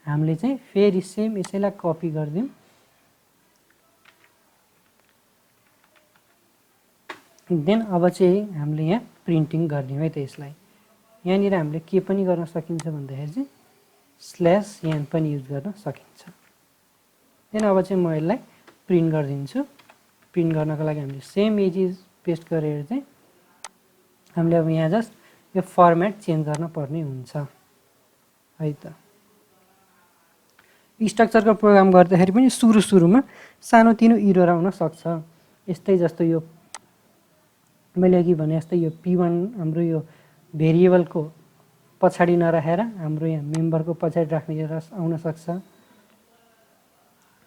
S1: हामीले चाहिँ फेरि सेम यसैलाई कपी गरिदिउँ देन अब चाहिँ हामीले यहाँ प्रिन्टिङ गरिदिउँ है त यसलाई। यहाँनिर हामीले के पनि गर्न सकिन्छ भन्दाखेरि चाहिँ स्ल्यास एन पनि युज गर्न सकिन्छ। देन अब चाहिँ म यसलाई प्रिन्ट गरिदिन्छु। प्रिन्ट गर्नको लागि हामीले सेम एजेस पेस्ट गरेर चाहिँ हामीले अब यहाँ जस्ट यो फर्मेट चेन्ज गर्न पर्ने हुन्छ है त। स्ट्रक्चरको प्रोग्राम गर्दाखेरि पनि सुरुमा सानोतिनो इरर आउन सक्छ। यस्तै जस्तो यो मैले अघि भने जस्तै यो P1 हाम्रो यो भेरिएबलको पछाडि नराखेर हाम्रो यहाँ मेम्बरको पछाडि राख्ने इरर आउन सक्छ।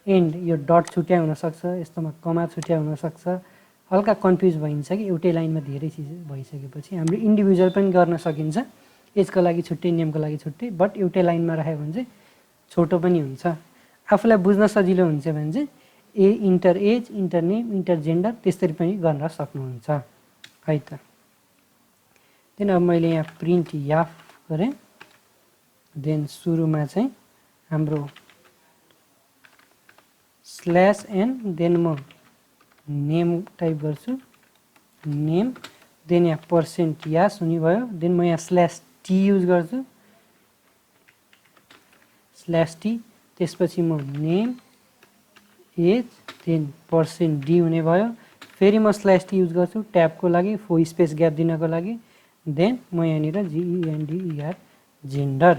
S1: एन्ड यो डट छुट्याइ हुनसक्छ, यस्तोमा कमा छुट्याइ हुनसक्छ। हल्का कन्फ्युज भइन्छ कि एउटै लाइनमा धेरै चिज भइसकेपछि हामीले इन्डिभिजुअल पनि गर्न सकिन्छ। एजको लागि छुट्टै नेमको लागि छुट्टै बट एउटै लाइनमा राख्यो भने चाहिँ छोटो पनि हुन्छ। आफूलाई बुझ्न सजिलो हुन्छ भने चाहिँ enter age enter name enter gender त्यसरी पनि गर्न सक्नुहुन्छ है त। देन अब मैले यहाँ प्रिन्ट याफ गरेँ देन सुरुमा चाहिँ हाम्रो स्ल्यास एन देन म नेम टाइप गर्छु नेम देन यहाँ पर्सेन्ट यास हुने भयो। देन म यहाँ स्ल्यास टी युज गर्छु स्ल्यास टी त्यसपछि म name age then percent d हुने भयो। फेरि म स्ल्यास टी युज गर्छु ट्याबको लागि फोर स्पेस ग्याप दिनको लागि। देन म यहाँनिर जेन्डर जेन्डर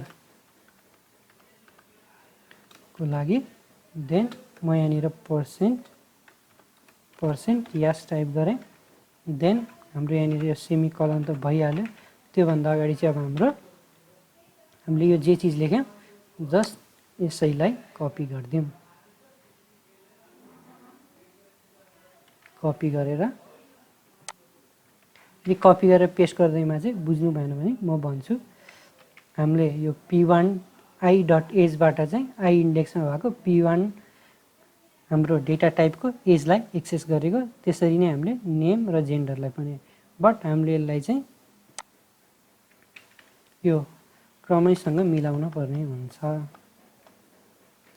S1: को लागि देन म यहाँनिर पर्सेन्ट यास टाइप गरेँ। देन हाम्रो यहाँनिर यो सेमिकलन त भइहाल्यो। त्योभन्दा अगाडि चाहिँ अब हामीले यो जे चिज लेख्यौँ जस्ट यसैलाई कपी गरिदिउँ। कपी गरेर यो कपी गरेर पेस्ट गर्दैमा चाहिँ बुझ्नु भएन भने म भन्छु। हामीले यो P1 आई डट एजबाट चाहिँ आई इन्डेक्समा भएको P1 हाम्रो डेटा टाइपको एजलाई एक्सेस गरेको। त्यसरी नै हामीले नेम र जेन्डरलाई पनि बट हामीले यसलाई चाहिँ यो क्रमैसँग मिलाउन पर्ने हुन्छ।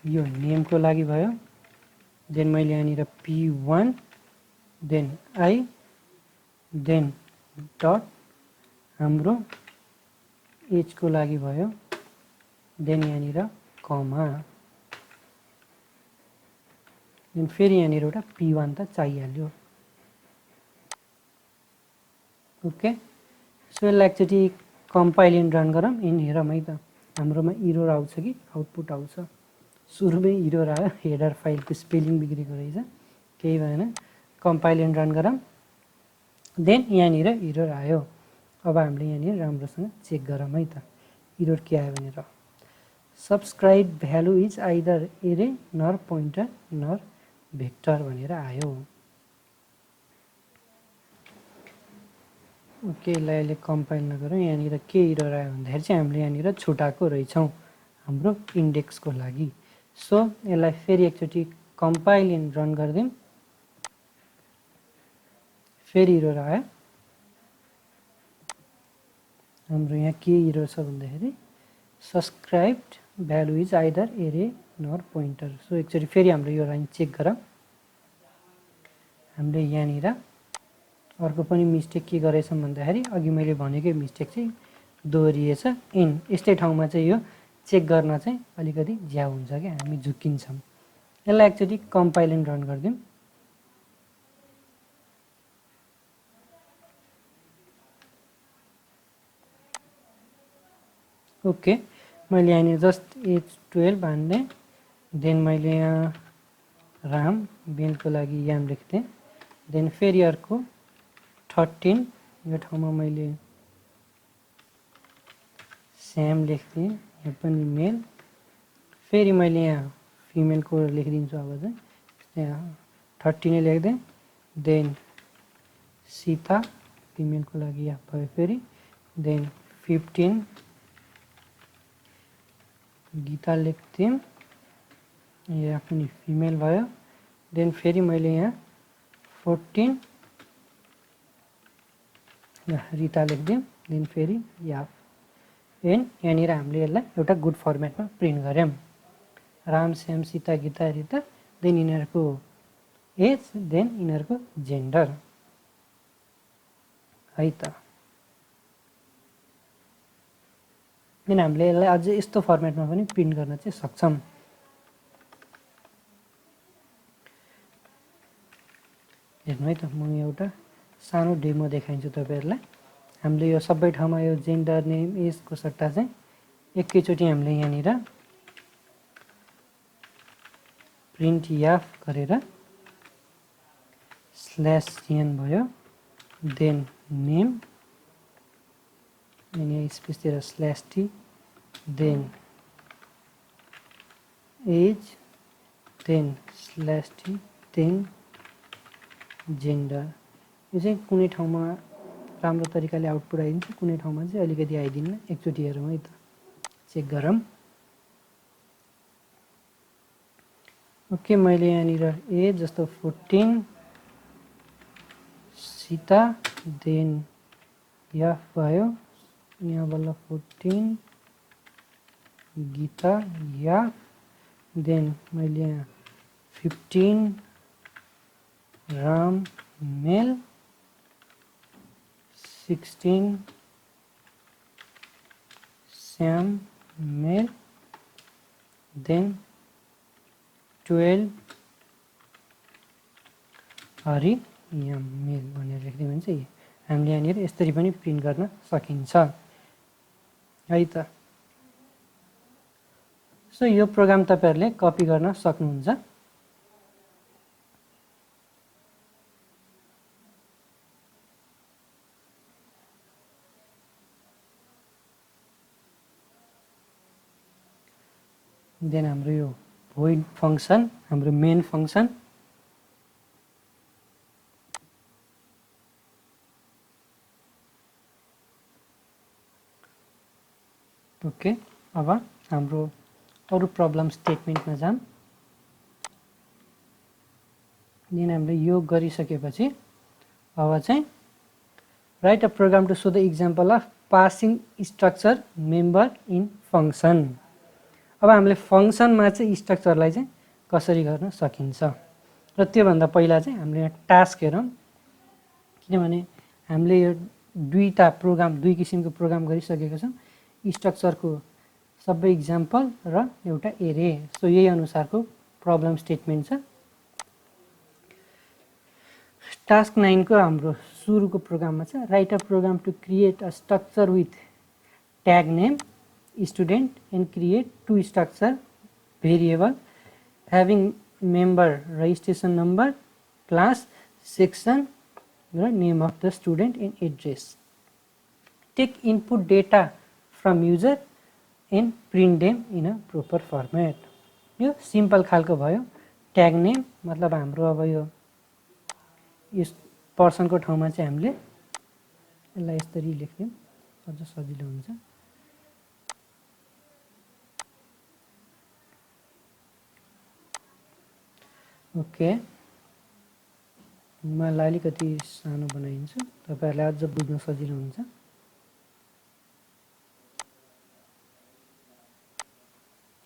S1: यो नेमको लागि भयो। देन मैले यहाँनिर P1 then I then dot हाम्रो एजको लागि भयो। देन यहाँनिर कमा देन फेरि यहाँनिर एउटा P1 त चाहिहाल्यो। ओके सो यसलाई एकचोटि कम्पाइल एन्ड रन गरौँ। इन हेरौँ है त हाम्रोमा इरर आउँछ कि आउटपुट आउँछ। सुरुमै इरर आयो हेडर फाइलको स्पेलिङ बिग्रेको रहेछ केही भएन। कम्पाइल एन्ड रन गरौँ देन यहाँनिर इरर आयो। अब हामीले यहाँनिर राम्रोसँग चेक गरौँ है त इरर के आयो भनेर। सब्सक्राइब भ्यालु इज आइदर एरे नर पोइन्टर नर भेक्टर भनेर आयो। ओके यसलाई अहिले कम्पाइल नगरौँ। यहाँनिर के इरर आयो भन्दाखेरि चाहिँ हामीले यहाँनिर छुटाएको रहेछौँ हाम्रो इन्डेक्सको लागि। सो यसलाई फेरि एकचोटि कम्पाइल एन्ड रन गरिदिउँ। फेरि इरर आयो। हाम्रो यहाँ के इरर छ भन्दाखेरि सब्सक्राइब्ड भ्यालु इज आइदर एरे नर पोइन्टर। सो एकचोटि फेरि हाम्रो यो लाइन चेक गरौँ। हामीले यहाँनिर अर्को पनि मिस्टेक के गरेछौँ भन्दाखेरि अघि मैले भनेकै मिस्टेक चाहिँ दोहोरिएछ। यस्तै ठाउँमा चाहिँ यो चेक गर्न चाहिँ अलिकति ज्याउ हुन्छ कि हामी झुक्किन्छौँ। यसलाई एकचोटि कम्पाइल एन्ड रन गरिदिउँ। ओके मैले यहाँनिर जस्ट एज 12 हान्ने देन मैले यहाँ राम बेलको लागि याम लेख्थेँ। देन फेरि अर्को 13 यो ठाउँमा मैले स्याम लेख्थेँ। यहाँ पनि मेल। फेरि मैले यहाँ फिमेलको लेखिदिन्छु अब चाहिँ यहाँ 30 नै लेख्दै देन सीता फिमेलको लागि यहाँ भयो फेरि देन 15 गीता लेख्थेँ यहाँ पनि फिमेल भयो देन फेरि मैले यहाँ 14 रिता लेख्दिउँ देन फेरि याफ एन्ड यहाँनिर हामीले यसलाई एउटा गुड फर्मेटमा प्रिन्ट गऱ्यौँ राम श्याम सीता गीता रिता देन यिनीहरूको एज देन यिनीहरूको जेन्डर है त देन हामीले यसलाई अझै यस्तो फर्मेटमा पनि प्रिन्ट गर्न चाहिँ सक्छौँ हेर्नु है त म एउटा सानो डेमो देखाइन्छु तपाईहरुलाई हामीले यो सबै ठाउँमा यो जेन्डर नेम एजको सट्टा चाहिँ एकैचोटि हामीले यहाँनिर प्रिन्ट याफ गरेर /n भयो देन नेम अनि यहाँ स्पेसतिर /t then age then /t then gender यो चाहिँ कुनै ठाउँमा राम्रो तरिकाले आउटपुट आइदिन्छ कुनै ठाउँमा चाहिँ अलिकति आइदिन्न एकचोटि हेरौँ है त चेक गरौँ ओके मैले यहाँनिर एज जस्तो 14 सीता देन याफ भयो यहाँ बल्ल 14 गीता याफ देन मैले यहाँ 15 राम मेल 16 श्याम मेल देन 12 हरि यहाँ मेल भनेर लेख्दै भने चाहिँ हामीले यहाँनिर यसरी पनि प्रिन्ट गर्न सकिन्छ है त सो यो प्रोग्राम तपाईहरुले कपी गर्न सक्नुहुन्छ देन हाम्रो यो void फंक्सन हाम्रो मेन फंक्सन ओके अब हाम्रो अरु प्रब्लम स्टेटमेन्टमा जाम देन हामीले यो गरिसकेपछि अब चाहिँ write a program to show the example of passing structure member in function अब हामीले फंक्सनमा चाहिँ स्ट्रक्चरलाई चाहिँ कसरी गर्न सकिन्छ र त्यो भन्दा पहिला चाहिँ हामीले यहाँ टास्क हेरौँ किनभने हामीले यो दुईटा प्रोग्राम दुई किसिमको प्रोग्राम गरिसकेका छौं स्ट्रक्चरको सबै एक्जाम्पल र एउटा एरे सो यही अनुसारको प्रब्लम स्टेटमेन्ट छ टास्क 9 को हाम्रो सुरुको प्रोग्राममा छ write a program to create a structure with tag name student and create two structure variable having member registration number class section the name of the student and address take input data from user and print them in a proper format यो simple खालको भयो tag name मतलब हाम्रो अब यो यस पर्सनको ठाउँमा चाहिँ हामीले यसलाई यसरी लेख्यौं अझ सजिलो हुन्छ ओके मलाई अलिकति सानो बनाइदिन्छु तपाईहरुलाई अझ बुझ्न सजिलो हुन्छ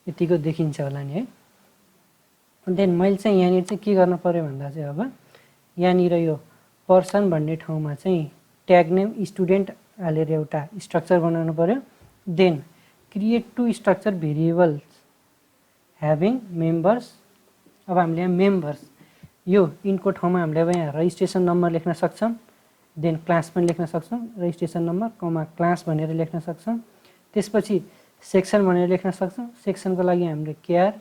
S1: यतिको देखिन्छ होला नि है देन मैले चाहिँ यहाँनिर चाहिँ के गर्न पर्यो भन्दा चाहिँ अब यहाँनिर यो पर्सन भन्ने ठाउँमा चाहिँ ट्याग नेम स्टुडेन्ट हालेर एउटा स्ट्रक्चर बनाउनु पर्यो then create two structure variables having members अब हामीले यहाँ मेम्बर्स यो इनको ठाउँमा हामीले अब यहाँ रजिस्ट्रेसन नम्बर लेख्न सक्छौं देन क्लास पनि लेख्न सक्छौं रजिस्ट्रेसन नम्बर कमा क्लास भनेर लेख्न सक्छौं त्यसपछि सेक्सन भनेर लेख्न सक्छौं सेक्सनको लागि हामीले केआर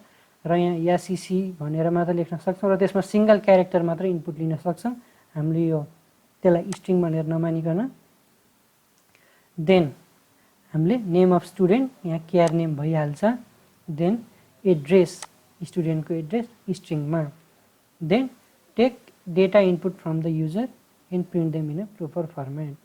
S1: र यहाँ यासीसी भनेर मात्र लेख्न सक्छौं र त्यसमा सिंगल क्यारेक्टर मात्र इनपुट लिन सक्छौं हामीले यो त्यसलाई स्ट्रिङ भनेर नमानिकन देन हामीले नेम अफ स्टुडेन्ट यहाँ केआर नेम भइहाल्छ देन एड्रेस स्टुडेन्टको एड्रेस स्ट्रिङमा। Then take data input from the user and print them in a proper format.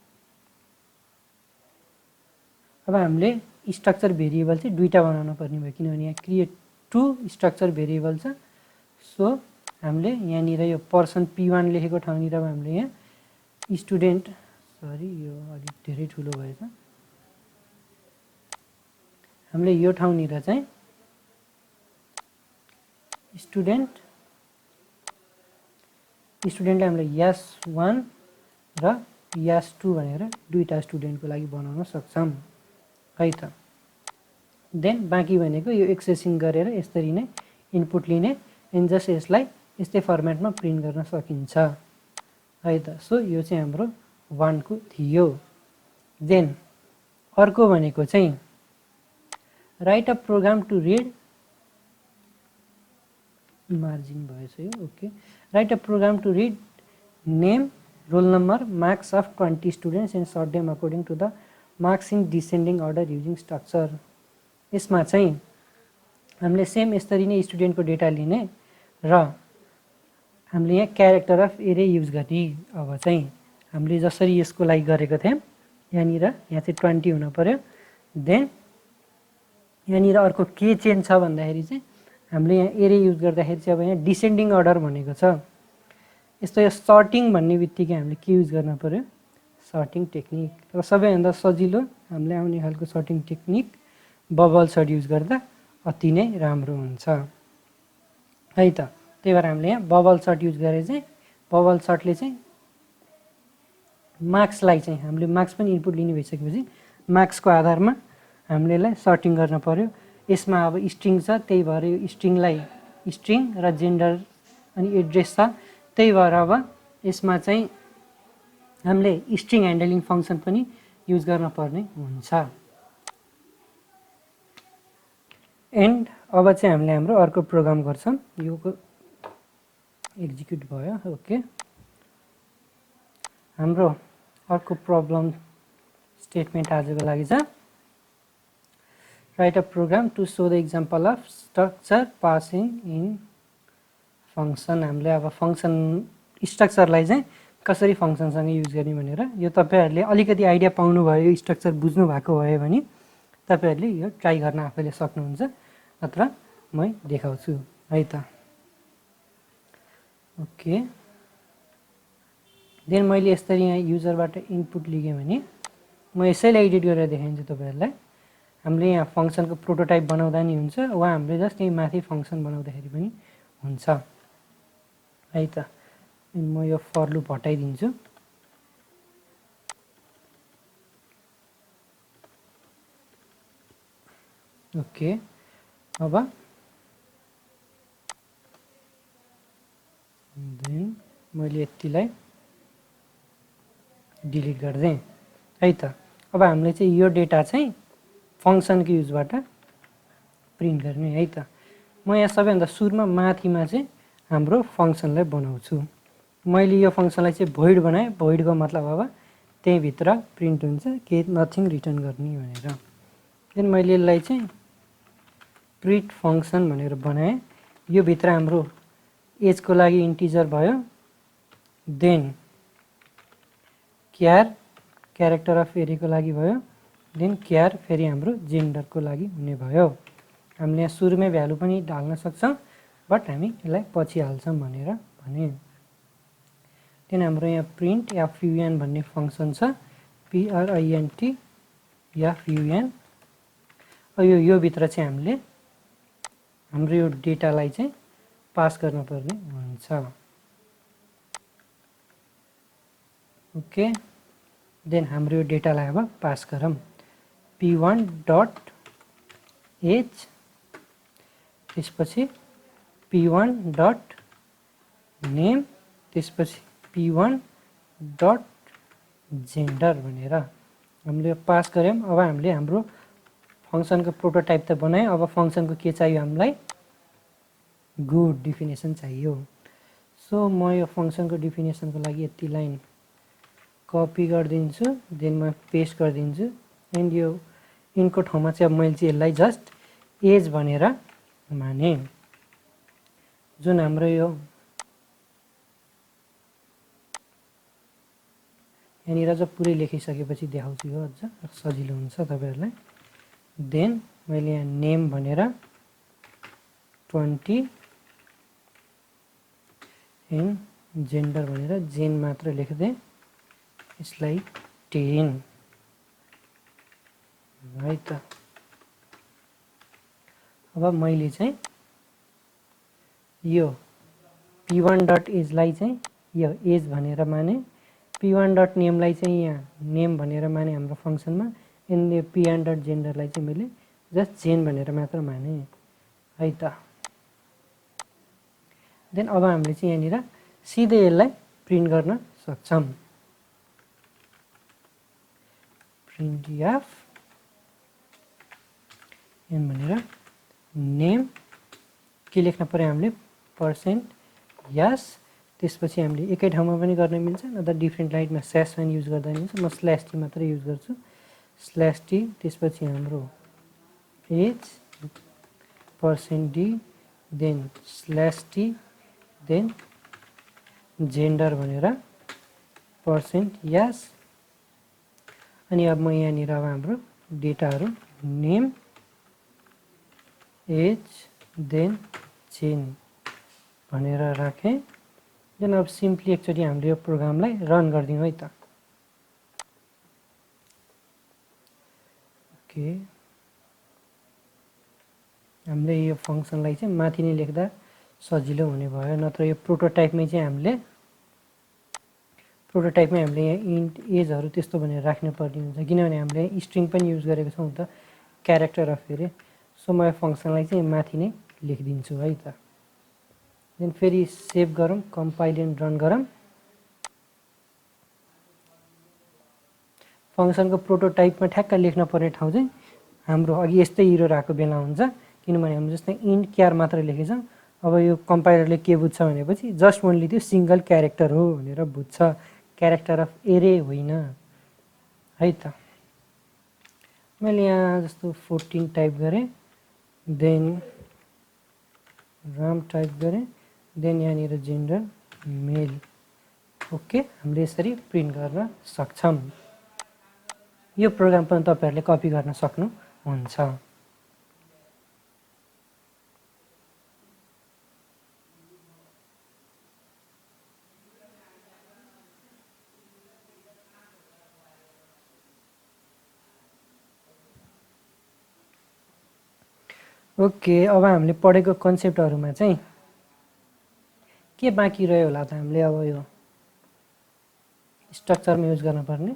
S1: अब हामीले स्ट्रक्चर भेरिएबल चाहिँ दुईटा बनाउनु पर्ने भयो, किनभने यहाँ क्रिएट 2 स्ट्रक्चर भेरिएबल छ। सो हामीले यहाँनिर यो पर्सन P1 लेखेको ठाउँनिर हामीले यहाँ स्टुडेन्ट, सरी यो अलिक धेरै ठुलो भएछ, हामीले यो ठाउँनिर चाहिँ स्टुडेन्टलाई हामीले YES1 र YES2 भनेर दुईटा स्टुडेन्टको लागि बनाउन सक्छौँ है त। देन बाँकी भनेको यो एक्सेसिङ गरेर यसरी नै इनपुट लिने एन्ड जस्ट यसलाई यस्तै फर्मेटमा प्रिन्ट गर्न सकिन्छ है त। सो यो चाहिँ हाम्रो 1 को थियो। देन अर्को भनेको चाहिँ write a program to read, margin भएछ यो, okay. Write a program to read name, roll number, marks of 20 students and sort them according to the marks in descending order using structure. यसमा चाहिँ हामीले same यसरी नै स्टुडेन्टको data लिने र हामीले यहाँ क्यारेक्टर अफ एरे युज गर्ने। अब चाहिँ हामीले जसरी यसको लागि गरेको थियौँ, यहाँनिर यहाँ चाहिँ 20 हुन पर्यो। देन यहाँनिर अर्को के चेन्ज छ भन्दाखेरि चाहिँ हामीले यहाँ एरे युज गर्दाखेरि चाहिँ अब यहाँ डिसेन्डिङ अर्डर भनेको छ। यस्तो यो सर्टिङ भन्ने बित्तिकै हामीले के युज गर्न पर्यो, सर्टिङ टेक्निक। र सबैभन्दा सजिलो हामीले आउने खालको sorting technique bubble sort use गर्दा अति नै राम्रो हुन्छ है त। त्यही भएर हामीले यहाँ बबल सर्ट युज गरेर चाहिँ बबल सर्टले चाहिँ मार्क्सलाई चाहिँ हामीले मार्क्स पनि इनपुट लिने भइसकेपछि मार्क्सको आधारमा हामीले यसलाई सर्टिङ गर्न पर्यो। यसमा अब स्ट्रिङ छ, त्यही भएर यो स्ट्रिङलाई स्ट्रिङ र जेन्डर अनि एड्रेस छ, त्यही भएर अब यसमा चाहिँ हामीले स्ट्रिङ ह्यान्डलिङ फङ्सन पनि युज गर्न पर्ने हुन्छ। एन्ड अब चाहिँ हामीले हाम्रो अर्को प्रोग्राम गर्छौँ, यो एक्जिक्युट भयो, ओके। हाम्रो अर्को प्रब्लम स्टेटमेन्ट आजको लागि छ write a program to show the example of structure passing in function. हामीले अब फङ्सन स्ट्रक्चरलाई चाहिँ कसरी फङ्सनसँग युज गर्ने भनेर यो तपाईँहरूले अलिकति आइडिया पाउनुभयो, यो स्ट्रक्चर बुझ्नु भएको भयो भने तपाईँहरूले यो ट्राई गर्न आफैले सक्नुहुन्छ, नत्र म देखाउँछु है त। ओके। देन मैले यसरी यहाँ युजरबाट इनपुट लिएँ भने म यसैलाई एडिट गरेर देखाइदिन्छु तपाईँहरूलाई। हामीले यहाँ फङ्सनको प्रोटोटाइप बनाउँदा नि हुन्छ, वा हामीले जस्ट यहीँ माथि फङ्सन बनाउँदाखेरि पनि हुन्छ है त। म यो फर लुप हटाइदिन्छु। ओके। अब देन मैले यतिलाई डिलिट गरिदिएँ है त। अब हामीले चाहिँ यो डेटा चाहिँ फङ्सनको युजबाट प्रिन्ट गर्ने है त। म यहाँ सबैभन्दा सुरुमा माथिमा चाहिँ हाम्रो फङ्सनलाई बनाउँछु। मैले यो फङ्सनलाई चाहिँ भोइड बनाएँ, भोइडको मतलब अब त्यहीँभित्र प्रिन्ट हुन्छ के नथिङ रिटर्न गर्ने भनेर। देन मैले यसलाई चाहिँ प्रिन्ट फङ्सन भनेर बनाएँ। यो भित्र हाम्रो एजको लागि इन्टिजर भयो। देन क्यारेक्टर अफ एरेको लागि भयो। देन फेरि हाम्रो जेन्डरको लागि हुने भयो। हामीले यहाँ सुरुमै भ्यालु पनि हाल्न सक्छौँ, बट हामी यसलाई पछि हाल्छौँ भनेर भने। देन हाम्रो यहाँ प्रिन्ट FUN भन्ने फङ्सन छ, PRINT FUN। यो भित्र चाहिँ हामीले हाम्रो यो डेटालाई चाहिँ पास गर्न पर्ने हुन्छ। ओके। देन हाम्रो यो डेटालाई अब पास गरौँ। P1 डट एज, त्यसपछि P1 डट नेम, त्यसपछि P1 डट जेन्डर भनेर हामीले पास गऱ्यौँ। अब हामीले हाम्रो फङ्सनको प्रोटोटाइप त बनायौँ। अब फङ्सनको के चाहियो हामीलाई, गुड डिफिनेसन चाहियो। सो म यो फङ्सनको डिफिनेसनको लागि यति लाइन कपी गरिदिन्छु। देन म पेस्ट गरिदिन्छु। एन्ड यो इनको ठाउँमा चाहिँ अब मैले चाहिँ यसलाई जस्ट एज भनेर माने। जुन हाम्रो यो यहाँनिर चाहिँ पुरै लेखिसकेपछि देखाउँछु यो अझ सजिलो हुन्छ तपाईहरुलाई। देन मैले यहाँ नेम भनेर 20 एन्ड जेन्डर भनेर जेन मात्र लेख्दै यसलाई 10 है त। अब मैले चाहिँ यो p1.age लाई चाहिँ यो एज भनेर माने, p1.name लाई चाहिँ यहाँ नेम भनेर माने हाम्रो फंक्सनमा, एन्ड p1.gender लाई चाहिँ मैले जस्ट जेन भनेर मात्र माने है त। देन अब हामीले चाहिँ यहाँनिर सिधै यसलाई प्रिन्ट गर्न सक्छौं। printf एन भनेर नेम के लेख्न पर्यो हामीले %यस, त्यसपछि हामीले एकै ठाउँमा पनि गर्न मिल्छ, नत्र डिफ्रेन्ट लाइनमा स्ल्यास पनि युज गर्दा मिल्छ। म /t मात्र युज गर्छु। /t त्यसपछि हाम्रो age %d then /t then gender भनेर %यस। अनि अब म यहाँनिर अब हाम्रो डेटाहरु नेम एज देन जेन भनेर राखेँ। देन अब सिम्पली एकचोटि हामीले यो प्रोग्रामलाई रन गरिदिउँ है त। ओके, हामीले यो फंक्सनलाई चाहिँ माथि नै लेख्दा सजिलो हुने भयो, नत्र यो प्रोटोटाइपमै हामीले यहाँ इन्ट एजहरु त्यस्तो भनेर राख्नु पर्ने हुन्छ, किनभने हामीले स्ट्रिङ पनि युज गरेको छौं त, क्यारेक्टर अफ हेरे। सो म यो फंक्सनलाई चाहिँ माथि नै लेखिदिन्छु है त। देन फेरि सेभ गरौँ, कम्पाइल एन्ड रन गरौँ। फंक्सनको प्रोटोटाइपमा ठ्याक्क लेख्न पर्ने ठाउँ चाहिँ हाम्रो अघि यस्तै एरर आएको बेला हुन्छ, किनभने हामी जस्तै इन्ट क्यार मात्र लेखेछौँ। अब यो कम्पाइलरले के बुझ्छ भनेपछि जस्ट ओन्ली त्यो सिंगल क्यारेक्टर हो भनेर बुझ्छ, क्यारेक्टर अफ एरे होइन है त। मैले यहाँ जस्तो 14 टाइप गरेँ, देन राम टाइप गरेँ, देन यहाँनिर जेन्डर मेल। ओके, हामीले यसरी प्रिन्ट गर्न सक्छौं। यो प्रोग्राम पनि तपाईहरुले कपी गर्न सक्नुहुन्छ। ओके, अब हामीले पढेको कन्सेप्टहरुमा चाहिँ के बाँकी रह्यो होला त? हामीले अब यो स्ट्रक्चरमा युज गर्न पर्ने,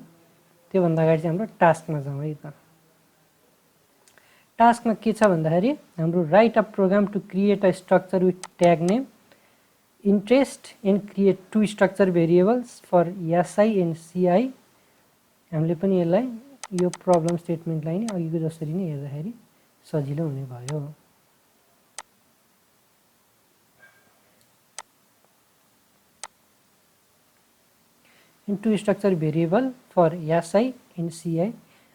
S1: त्यो भन्दा अगाडि चाहिँ हाम्रो टास्कमा जाउँ है त। टास्कमा के छ भन्दाखेरि हाम्रो write a program to create a structure with tag name interest and create two structure variables for SI and CI. हामीले पनि यसलाई यो प्रब्लम स्टेटमेन्टलाई नै अघिको जसरी नै हेर्दाखेरि सजिलो हुने भयो। and two structure variable for SI and CI,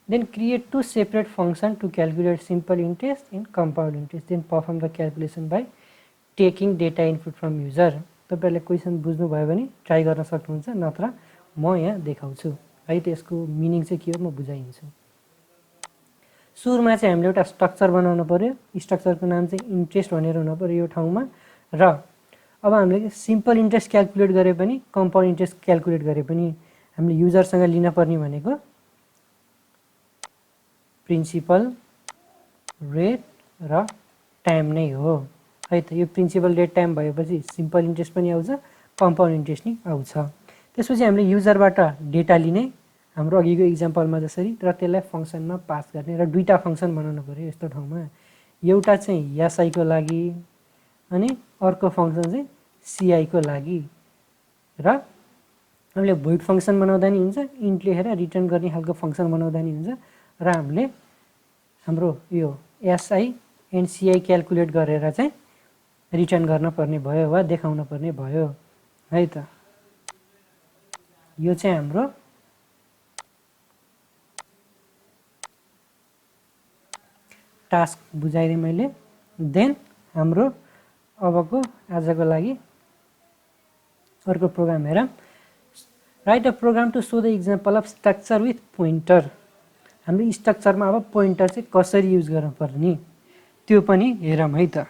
S1: then create two separate functions to calculate simple interest and compound interest, then perform the calculation by taking data input from user। तपाईहरुले question बुझ्नु भयो भने try गर्न सक्नुहुन्छ, नत्र म यहाँ देखाउँछु है त। यसको मिनिङ चाहिँ के हो म बुझाइदिन्छु। सुरुमा चाहिँ हामीले एउटा स्ट्रक्चर बनाउनु पर्यो, स्ट्रक्चरको नाम चाहिँ इन्ट्रेस्ट भनेर हुनु पर्यो यो ठाउँमा। र अब हामीले सिम्पल इन्ट्रेस्ट क्याल्कुलेट गरे पनि कम्पाउन्ड इन्ट्रेस्ट क्याल्कुलेट गरे पनि हामीले युजरसँग लिन पर्ने भनेको प्रिन्सिपल रेट र टाइम नै हो है त। यो प्रिन्सिपल रेट टाइम भएपछि सिम्पल इन्ट्रेस्ट पनि आउँछ, कम्पाउन्ड इन्ट्रेस्ट नि आउँछ। त्यसपछि हामीले युजरबाट डेटा लिने हाम्रो अघिको इक्जाम्पलमा जसरी, र त्यसलाई फंक्सनमा पास गर्ने, र दुईटा फंक्सन बनाउनु पर्यो यस्तो ठाउँमा। एउटा चाहिँ एसआई को लागि अनि अर्को फंक्सन चाहिँ सीआई को लागि। र हामीले भोइड फंक्सन बनाउँदा नि हुन्छ, इन्ट लेखेर रिटर्न गर्ने खालको फंक्सन बनाउँदा नि हुन्छ, र हामीले हाम्रो यो एसआई एन्ड सीआई क्याल्कुलेट गरेर चाहिँ रिटर्न गर्न पर्ने भयो वा देखाउन पर्ने भयो है त। यो चाहिँ हाम्रो टास्क बुझाइदिएँ मैले। देन हाम्रो अबको आजको लागि अर्को प्रोग्राम हेरौँ। Write a program to show the example of structure with pointer. हाम्रो स्ट्रक्चरमा अब पोइन्टर चाहिँ कसरी युज गर्नुपर्ने त्यो पनि हेरौँ है त।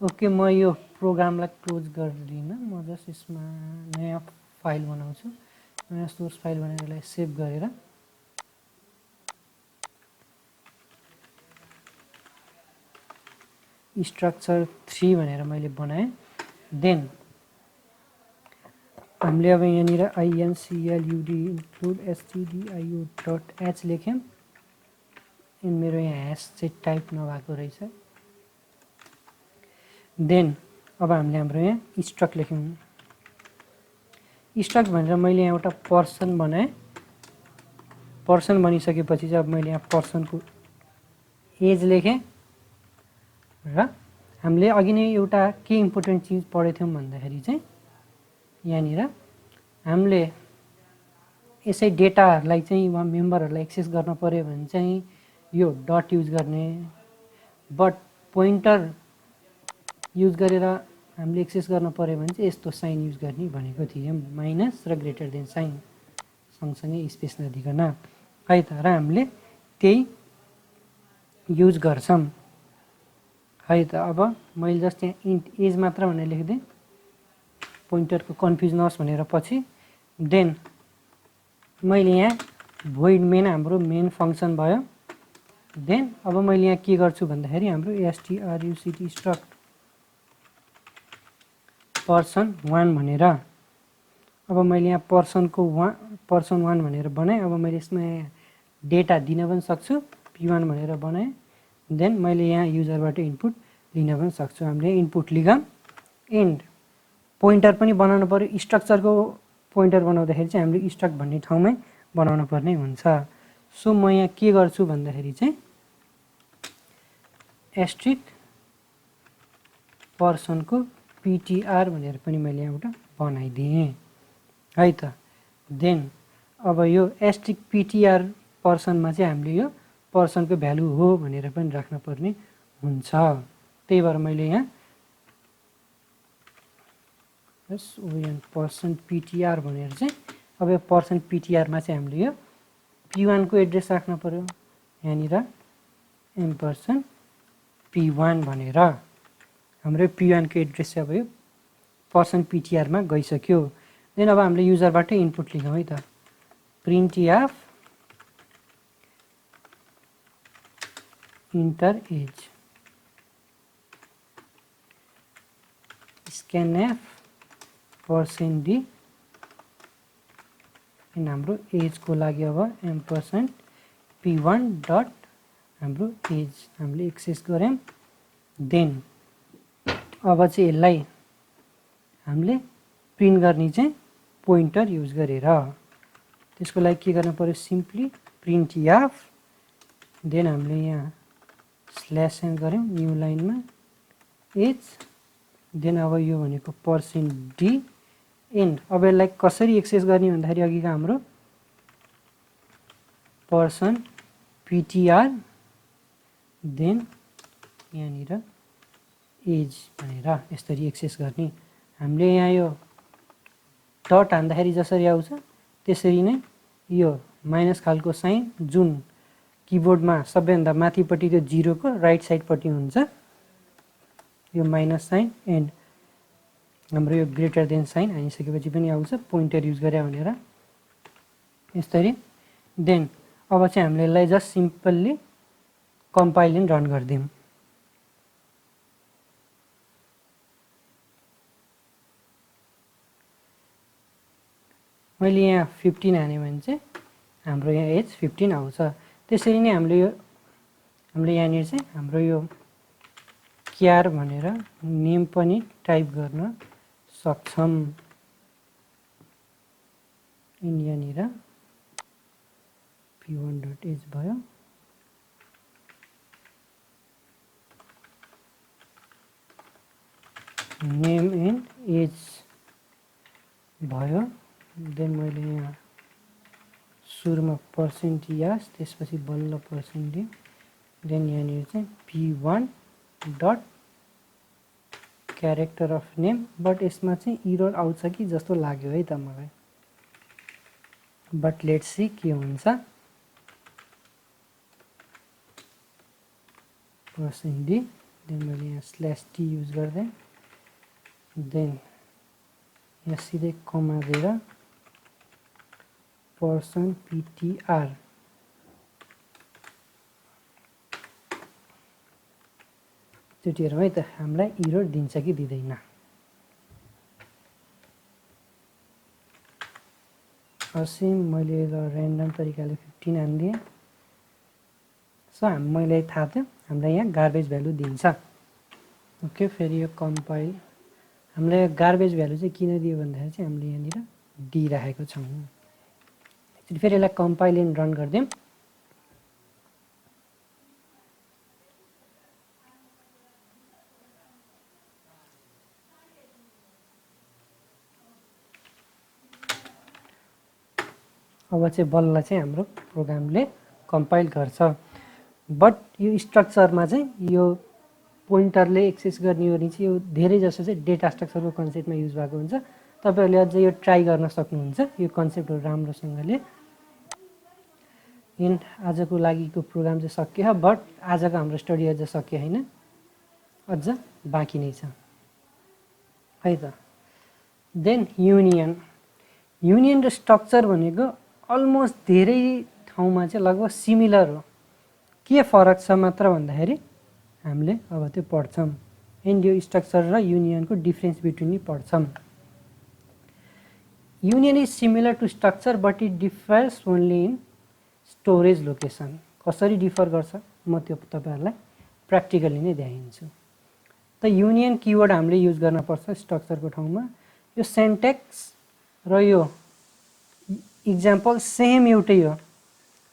S1: ओके, म यो प्रोग्रामलाई क्लोज गर्दिनँ, म जस्ट यसमा नयाँ फाइल बनाउँछु। नयाँ सोर्स फाइल बनाएर यसलाई सेभ गरेर स्ट्रक्चर 3 भनेर मैले बनाएँ। देन हामीले अब यहाँनिर include include stdio.h लेख्यौँ। मेरो यहाँ ह्यास चाहिँ टाइप नभएको रहेछ। देन अब हामीले हाम्रो यहाँ स्ट्रक्ट लेख्यौँ। स्ट्रक्ट भनेर मैले यहाँ एउटा पर्सन बनाएँ। पर्सन बनिसकेपछि चाहिँ अब मैले यहाँ पर्सनको एज लेखेँ र हामीले अघि नै एउटा के इम्पोर्टेन्ट चिज पढेको थियौँ भन्दाखेरि चाहिँ यहाँनिर हामीले यसै डेटाहरूलाई चाहिँ वा मेम्बरहरूलाई एक्सेस गर्न पर्यो भने चाहिँ यो डट युज गर्ने, बट पोइन्टर युज गरेर हामीले एक्सेस गर्न पर्यो भने चाहिँ यस्तो साइन युज गर्ने भनेको थियौँ, माइनस र ग्रेटर देन साइन सँगसँगै स्पेस नदिकन है त। र हामीले त्यही युज गर्छौँ है त। अब मैले जस्ट यहाँ इन्ट एज मात्र भनेर लेखिदिएँ, पोइन्टरको कन्फ्युज नहोस् भनेर पछि। देन मैले यहाँ भोइड मेन हाम्रो मेन फङ्सन भयो। देन अब मैले यहाँ के गर्छु भन्दाखेरि हाम्रो struct स्ट्रक्ट पर्सन 1 भनेर अब मैले यहाँ पर्सनको पर्सन 1 भनेर बनाएँ। अब मैले यसमा डेटा दिन पनि सक्छु, p1 भनेर बनाएँ। देन मैले यहाँ युजरबाट इनपुट लिन पनि सक्छु। हामीले इनपुट लिगौँ एन्ड पोइन्टर पनि बनाउनु पर्यो। स्ट्रक्चरको पोइन्टर बनाउँदाखेरि चाहिँ हामीले स्ट्रक्ट भन्ने ठाउँमै बनाउनु पर्ने हुन्छ। सो म यहाँ के गर्छु भन्दाखेरि चाहिँ एस्ट्रिक पर्सनको ptr भनेर पनि मैले एउटा बनाइदिएँ है त। देन अब यो एस्ट्रिक ptr पर्सनमा चाहिँ हामीले यो पर्सनको भ्यालु हो भनेर पनि राख्न पर्ने हुन्छ। त्यही भएर मैले यहाँ पर्सन ptr भनेर चाहिँ अब यो पर्सन ptr मा चाहिँ हामीले यो p1 को एड्रेस राख्न पर्यो। यहाँनिर एम्पर्सन p1 भनेर हाम्रो p1 को एड्रेस चाहिँ अब यो पर्सन ptr मा गइसक्यो। देन अब हामीले युजरबाट इनपुट लिगौँ है त। printf enter age, scanf %d and हाम्रो एजको लागि अब एम्पर्सन p1 डट हाम्रो एज हामीले एक्सेस गऱ्यौँ। देन अब चाहिँ यसलाई हामीले प्रिन्ट गर्ने चाहिँ पोइन्टर युज गरेर, त्यसको लागि के गर्नु पर्यो, सिम्पली printf देन हामीले यहाँ स्ल्यास एन गऱ्यौँ न्यू लाइनमा एज। देन अब यो भनेको %d एन्ड अब यसलाई कसरी एक्सेस गर्ने भन्दाखेरि अघिको हाम्रो पर्सन ptr देन यहाँनिर एज भनेर यसरी एक्सेस गर्ने। हामीले यहाँ यो डट हान्दाखेरि जसरी आउँछ त्यसरी नै यो माइनस खालको साइन जुन किबोर्डमा सबैभन्दा माथिपट्टि त्यो जिरोको राइट साइडपट्टि हुन्छ, यो माइनस साइन एन्ड हाम्रो यो ग्रेटर देन साइन हानिसकेपछि पनि आउँछ पोइन्टर युज गरे भनेर यसरी। देन अब चाहिँ हामीले यसलाई just simply compile and run गरिदिउँ। मैले यहाँ 15 हाने भने चाहिँ हाम्रो यहाँ एज 15 आउँछ। त्यसरी नै हामीले यहाँनिर चाहिँ हाम्रो यो क्यार भनेर नेम पनि टाइप गर्न सक्छौँ। यहाँनिर p1.h भयो। नेम एन्ड एज भयो। देन मैले यहाँ सुरुमा %यास त्यसपछि बल्ल %d देन यहाँनिर चाहिँ p1 dot character of name, but यसमा चाहिँ इरर आउँछ कि जस्तो लाग्यो है त मलाई, बट लेट्स सी के हुन्छ। %d, देन मैले यहाँ /t युज गर्दै, देन यहाँ सिधै कमा दिएर %ptr, त्यो हेरौँ है त हामीलाई इरर दिन्छ कि दिँदैन। असीम मैले ऱ्यान्डम तरिकाले 15 हानिदिएँ। सो मलाई थाहा थियो हामीलाई यहाँ गार्बेज भ्यालु दिन्छ। ओके, फेरि यो कम्पाइल, हामीलाई गार्बेज भ्यालु चाहिँ किन दियो भन्दाखेरि चाहिँ हामीले यहाँनिर दिइराखेको छौँ। फेरि यसलाई कम्पाइल एन्ड रन गरिदिउँ। अब चाहिँ बल्ल चाहिँ हाम्रो प्रोग्रामले कम्पाइल गर्छ। बट यो स्ट्रक्चरमा चाहिँ यो पोइन्टरले एक्सेस गर्ने हो भने चाहिँ यो धेरै जसो चाहिँ डेटा स्ट्रक्चरको कन्सेप्टमा युज भएको हुन्छ। तपाईहरुले अझ यो ट्राई गर्न सक्नुहुन्छ यो कन्सेप्टहरु राम्रोसँगले। इन आजको लागिको प्रोग्राम चाहिँ सकियो, बट आजको हाम्रो स्टडी अझ सकियो हैन, अझ बाँकी नै छ है त। देन युनियन, युनियन र स्ट्रक्चर भनेको अलमोस्ट धेरै ठाउँमा चाहिँ लगभग सिमिलर हो। के फरक छ मात्र भन्दाखेरि हामीले अब त्यो पढ्छौं। एन्ड यो स्ट्रक्चर र युनियनको डिफरेन्स बिट्विन नि पढ्छौं। Union is similar to structure but it differs only in storage location. कसरी डिफर गर्छ म त्यो तपाईहरुलाई प्र्याक्टिकली नै देखाइदिन्छु। त युनियन किवर्ड हामीले युज गर्न पर्छ स्ट्रक्चरको ठाउँमा। यो सिन्ट्याक्स र यो इक्जाम्पल सेम एउटै हो,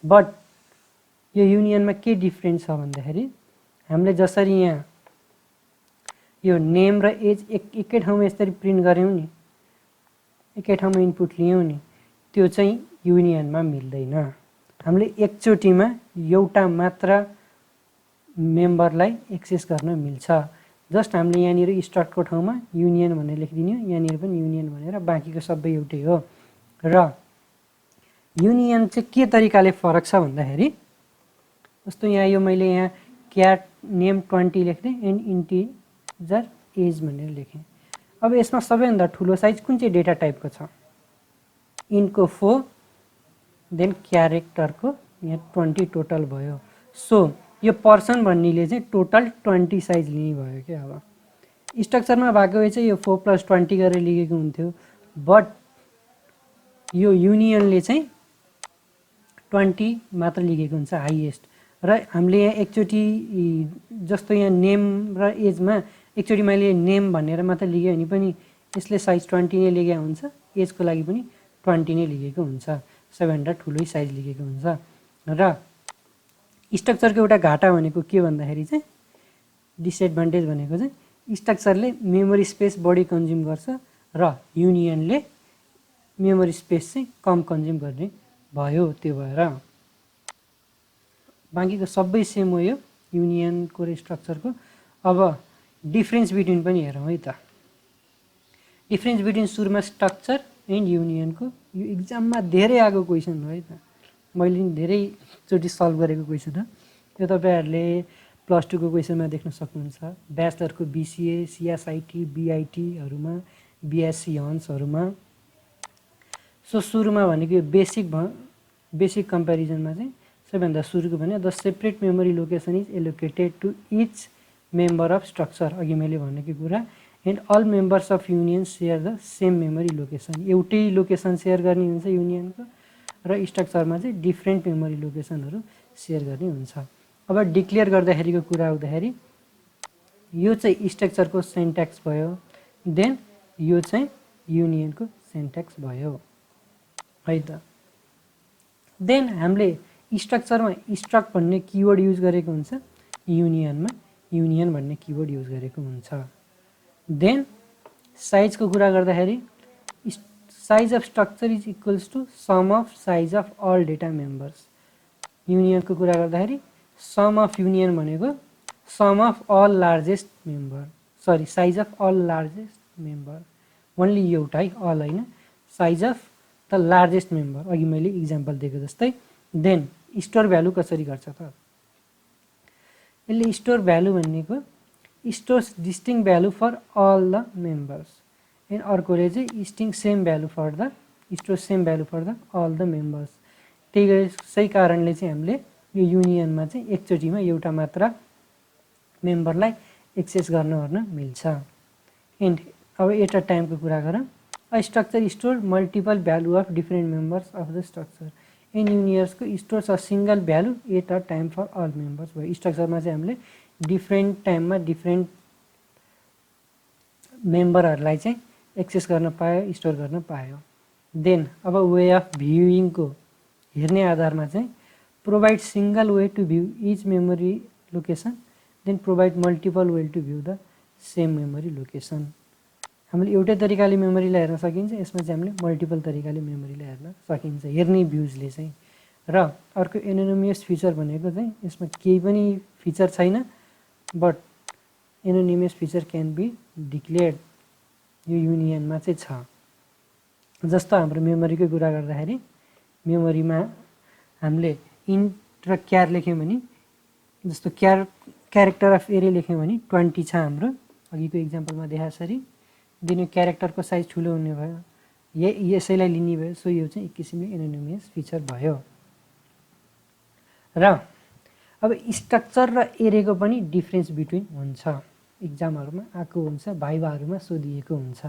S1: बट यो युनियनमा के डिफरेन्स छ भन्दाखेरि हामीले जसरी यहाँ यो नेम र एज एकै ठाउँमा यसरी प्रिन्ट गर्यौं नि, एकै ठाउँमा इनपुट लियौं नि, त्यो चाहिँ युनियनमा मिल्दैन। हामीले एकचोटीमा एउटा मात्र मेम्बरलाई एक्सेस गर्न मिल्छ। जस्ट हामीले यहाँनिर स्ट्रक्टको ठाउँमा युनियन भनेर लेखिदिनु, यहाँनिर पनि युनियन भनेर, बाँकीको सबै एउटै हो। र युनियन चाहिँ के तरिकाले फरक छ भन्दाखेरि जस्तो यहाँ यो मैले यहाँ क्याट नेम 20 लेख्दै एन्ड इन्टिजर एज भनेर लेखेँ। अब यसमा सबैभन्दा ठुलो साइज कुन चाहिँ डेटा टाइपको छ? इनको 4, देन क्यारेक्टरको यहाँ 20 टोटल भयो। सो यो पर्सन भन्नेले चाहिँ टोटल 20 साइज लिने भयो के। अब स्ट्रक्चरमा भएको भए चाहिँ यो 4 + 20 गरेर लेखेको हुन्थ्यो, बट यो युनियनले चाहिँ 20 मात्र लेखेको हुन्छ हाइएस्ट। र हामीले यहाँ एकचोटी जस्तो यहाँ नेम र एजमा एकचोटी मैले नेम भनेर मात्र लेखेँ भने पनि यसले साइज 20 नै लेखेको हुन्छ, एजको लागि पनि 20 नै लेखेको हुन्छ, सबैभन्दा ठुलै साइज लेखेको हुन्छ। र स्ट्रक्चरको एउटा घाटा भनेको के भन्दाखेरि चाहिँ डिसएडभान्टेज भनेको चाहिँ स्ट्रक्चरले मेमोरी स्पेस बढी कन्ज्युम गर्छ र युनियनले मेमोरी स्पेस चाहिँ कम कन्ज्युम गर्ने भयो। त्यो भएर बाँकीको सबै सेम हो यो युनियनको र स्ट्रक्चरको। अब डिफरेन्स बिट्विन पनि हेरौँ है त। डिफरेन्स बिट्विन सुरुमा स्ट्रक्चर एन्ड युनियनको, यो इक्जाममा धेरै आएको क्वेसन हो है त, मैले नि धेरैचोटि सल्भ गरेको क्वेसन हो। यो तपाईहरुले +2 को क्वेसनमा देख्न सक्नुहुन्छ, ब्याचलरको BCA, CSIT, BITहरुमा, BSc हन्सहरुमा। सो सुरुमा भनेको यो बेसिक कम्पेरिजनमा चाहिँ सबैभन्दा सुरुको भने the separate memory location is allocated to each member of structure, अघि मैले भनेको कुरा। And all members of union share the same memory location, एउटै लोकेसन सेयर गर्ने हुन्छ युनियनको, र स्ट्रक्चरमा चाहिँ डिफ्रेन्ट मेमोरी लोकेसनहरू सेयर गर्ने हुन्छ। अब डिक्लेयर गर्दाखेरिको कुरा आउँदाखेरि यो चाहिँ स्ट्रक्चरको सिन्ट्याक्स भयो, देन यो चाहिँ युनियनको सिन्ट्याक्स भयो है त। देन हामीले स्ट्रक्चरमा स्ट्रक्ट भन्ने किवर्ड युज गरेको हुन्छ, युनियनमा युनियन भन्ने किवर्ड युज गरेको हुन्छ। देन साइजको कुरा गर्दाखेरि size of structure is equals to sum of size of all data members. युनियनको कुरा गर्दाखेरि सम अफ युनियन भनेको sum of all largest member. Sorry size of all largest member, only एउटा है, अल होइन, size of the largest member, अघि मैले example दिएको जस्तै। देन स्टोर भ्यालु कसरी गर्छ त, यसले स्टोर भ्यालु भनेको stores distinct value for all the members, and अर्कोले चाहिँ sting same value for the store same value for the all the members. त्यसै कारणले चाहिँ हामीले यो युनियनमा चाहिँ एकचोटिमा एउटा मात्र मेम्बरलाई एक्सेस गर्न मिल्छ। एन्ड अब एट अ टाइमको कुरा गरौँ, a structure store multiple value of different members of the structure, and युनियर्सको stores a single value at a time for all members भयो। स्ट्रक्चरमा चाहिँ हामीले डिफ्रेन्ट टाइममा डिफ्रेन्ट मेम्बरहरूलाई चाहिँ एक्सेस गर्न पायो, स्टोर गर्न पायो। देन अब वे अफ भ्युइङको हेर्ने आधारमा चाहिँ provide single way to view each memory location, then provide multiple way to view the same memory location. हामीले एउटै तरिकाले मेमोरीलाई हेर्न सकिन्छ, यसमा चाहिँ हामीले मल्टिपल तरिकाले मेमोरीलाई हेर्न सकिन्छ हेर्ने भ्युजले चाहिँ। र अर्को एनोनिमस फिचर भनेको चाहिँ यसमा केही पनि फिचर छैन, but anonymous feature can be declared, यो युनियनमा चाहिँ छ। जस्तो हाम्रो मेमोरीको कुरा गर्दाखेरि मेमोरीमा हामीले इन्ट र क्यार लेख्यौँ भने, जस्तो क्यारेक्टर अफ एरे लेख्यौँ भने 20 छ हाम्रो अघिको इक्जाम्पलमा देखाएसरी। देन यो क्यारेक्टरको साइज ठुलो हुने भयो, यसैलाई लिने भयो, सो यो चाहिँ एक किसिमले एनोनिमस फिचर भयो। र अब स्ट्रक्चर र एरेको पनि डिफ्रेन्स बिट्विन हुन्छ, इक्जामहरूमा आएको हुन्छ, भाइभाहरूमा सोधिएको हुन्छ।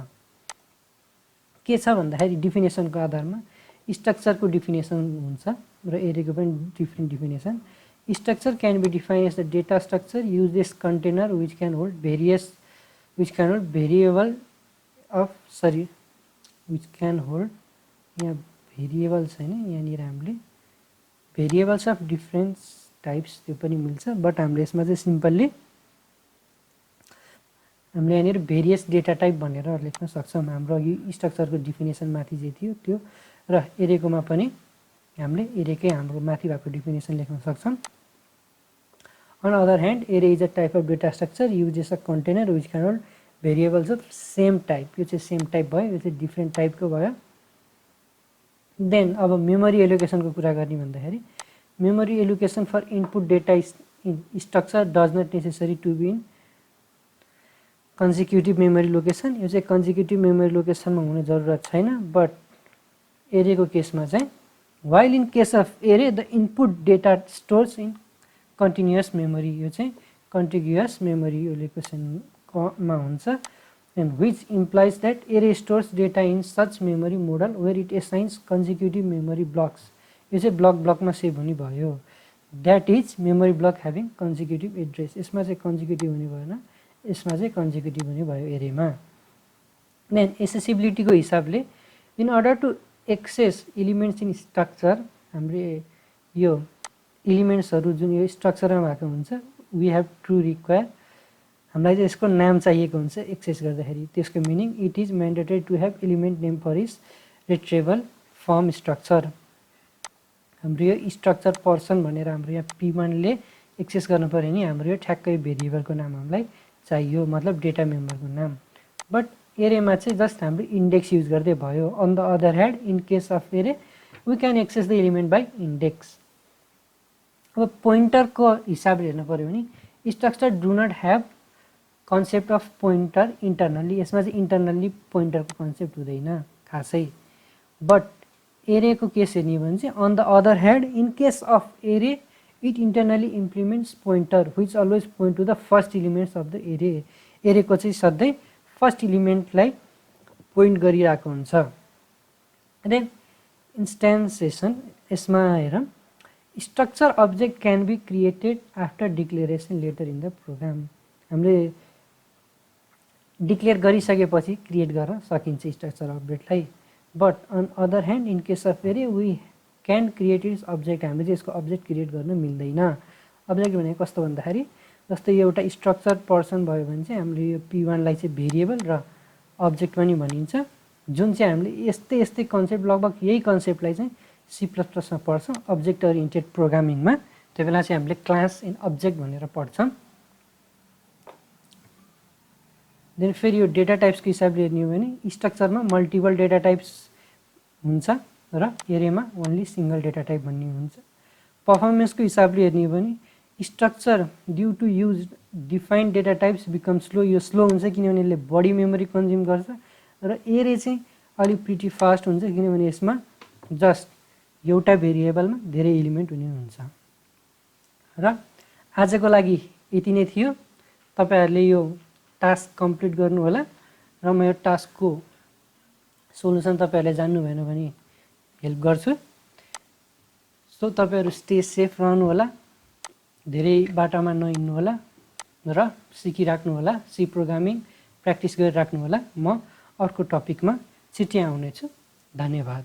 S1: के छ भन्दाखेरि डिफिनेसनको आधारमा स्ट्रक्चरको डिफिनेसन हुन्छ र एरेको पनि different definition. Structure can be define as the data structure uses container which can hold variable of which can hold, यहाँ भेरिएबल छैन, यहाँनिर हामीले भेरिएबल्स अफ डिफ्रेन्ट टाइप्स त्यो पनि मिल्छ, बट हामीले यसमा चाहिँ सिम्पल्ली हामीले यहाँनिर भेरियस डेटा टाइप भनेर लेख्न सक्छौँ। हाम्रो अघि स्ट्रक्चरको डिफिनेसन माथि जे थियो त्यो, र एरेकोमा पनि हामीले एरेकै हाम्रो माथि भएको डिफिनेसन लेख्न सक्छौँ। अन अदर ह्यान्ड एरे is a type of data structure uses a container which can hold variables of same type, यो चाहिँ सेम टाइप भयो, यो चाहिँ डिफ्रेन्ट टाइपको भयो। देन अब मेमोरी एलोकेसनको कुरा गर्ने भन्दाखेरि memory allocation for input data structure does not necessary to be in consecutive memory location, यो चाहिँ कन्जिक्युटिभ मेमोरी लोकेसनमा हुने जरुरत छैन, बट एरेको केसमा चाहिँ while in case of array the input data stores in continuous memory, यो चाहिँ कन्टिन्युअस मेमोरी लोकेसनमा हुन्छ। And which implies that array stores data in such memory model where it assigns consecutive memory blocks, यो चाहिँ ब्लकमा save हुने भयो। That is memory block having consecutive address, यसमा चाहिँ कन्जिक्युटिभ हुने भएन, यसमा चाहिँ कन्जिक्युटिभ हुने भयो एरेमा। देन एसेसिबिलिटीको हिसाबले in order to access elements in structure, हाम्रो यो एलिमेन्ट्सहरू जुन यो स्ट्रक्चरमा भएको हुन्छ, वी हेभ टु रिक्वायर, हामीलाई चाहिँ यसको नाम चाहिएको हुन्छ एक्सेस गर्दाखेरि। त्यसको meaning it is mandatory to have element name for is retrievable from structure. हाम्रो यो स्ट्रक्चर पर्सन भनेर हाम्रो यहाँ P1ले एक्सेस गर्नु पऱ्यो नि, हाम्रो यो ठ्याक्कै भेरिएबलको नाम हामीलाई चाहियो, मतलब डेटा मेम्बरको नाम। बट एरेमा चाहिँ जस्ट हाम्रो इन्डेक्स युज गर्दै भयो। On the other hand in case of array we can access the element by index. अब पोइन्टरको हिसाबले हेर्नु पऱ्यो भने structure do not have concept of pointer internally, यसमा चाहिँ इन्टरनल्ली पोइन्टरको कन्सेप्ट हुँदैन खासै। बट एरेको केस हेर्ने हो भने चाहिँ on the other hand in case of array it internally implements pointer which always point to the first elements of the array, एरेको चाहिँ सधैँ फर्स्ट एलिमेन्टलाई पोइन्ट गरिरहेको हुन्छ। देन इन्स्ट्यान्सेसन, यसमा हेरौँ structure object can be created after declaration later in the program, हामीले declare गरिसकेपछि create गर्न सकिन्छ स्ट्रक्चर अब्जेक्टलाई। But on other hand in case of array we can create its object, हामीले चाहिँ यसको अब्जेक्ट क्रिएट गर्न मिल्दैन। अब्जेक्ट भनेको कस्तो भन्दाखेरि जस्तै एउटा स्ट्रक्चर पर्सन भयो भने चाहिँ हामीले यो P1लाई चाहिँ भेरिएबल र अब्जेक्ट पनि भनिन्छ, जुन चाहिँ हामीले यस्तै कन्सेप्ट लगभग यही कन्सेप्टलाई चाहिँ C++मा पढ्छौँ अब्जेक्ट ओरिएन्टेड प्रोग्रामिङमा। त्यो बेला चाहिँ हामीले क्लास इन अब्जेक्ट भनेर पढ्छौँ। देन फेरि यो डेटा टाइप्सको हिसाबले हेर्ने हो भने स्ट्रक्चरमा मल्टिपल डेटा टाइप्स हुन्छ र एरेमा ओन्ली सिंगल डेटा टाइप भन्ने हुन्छ। पर्फर्मेन्सको हिसाबले हेर्ने हो भने structure due to use defined data types become slow. यो स्लो हुन्छ किनभने यसले बढी मेमोरी कन्ज्युम गर्छ र एरे चाहिँ अलिक प्रिटी फास्ट हुन्छ किनभने यसमा जस्ट एउटा भेरिएबलमा धेरै एलिमेन्ट हुने हुन्छ। र आजको लागि यति नै थियो। तपाईहरुले यो टास्क कम्प्लिट गर्नु होला र म यो टास्कको सोलुसन तपाईहरुले जान्नु भएन भने हेल्प गर्छु। सो तपाईहरु स्टे सेफ रहनु होला, धेरै बाटामा नहिँड्नु होला र सिकिराख्नु होला। सी प्रोग्रामिङ प्र्याक्टिस गरिराख्नु होला। म अर्को टपिकमा छिट्टै आउनेछु। धन्यवाद।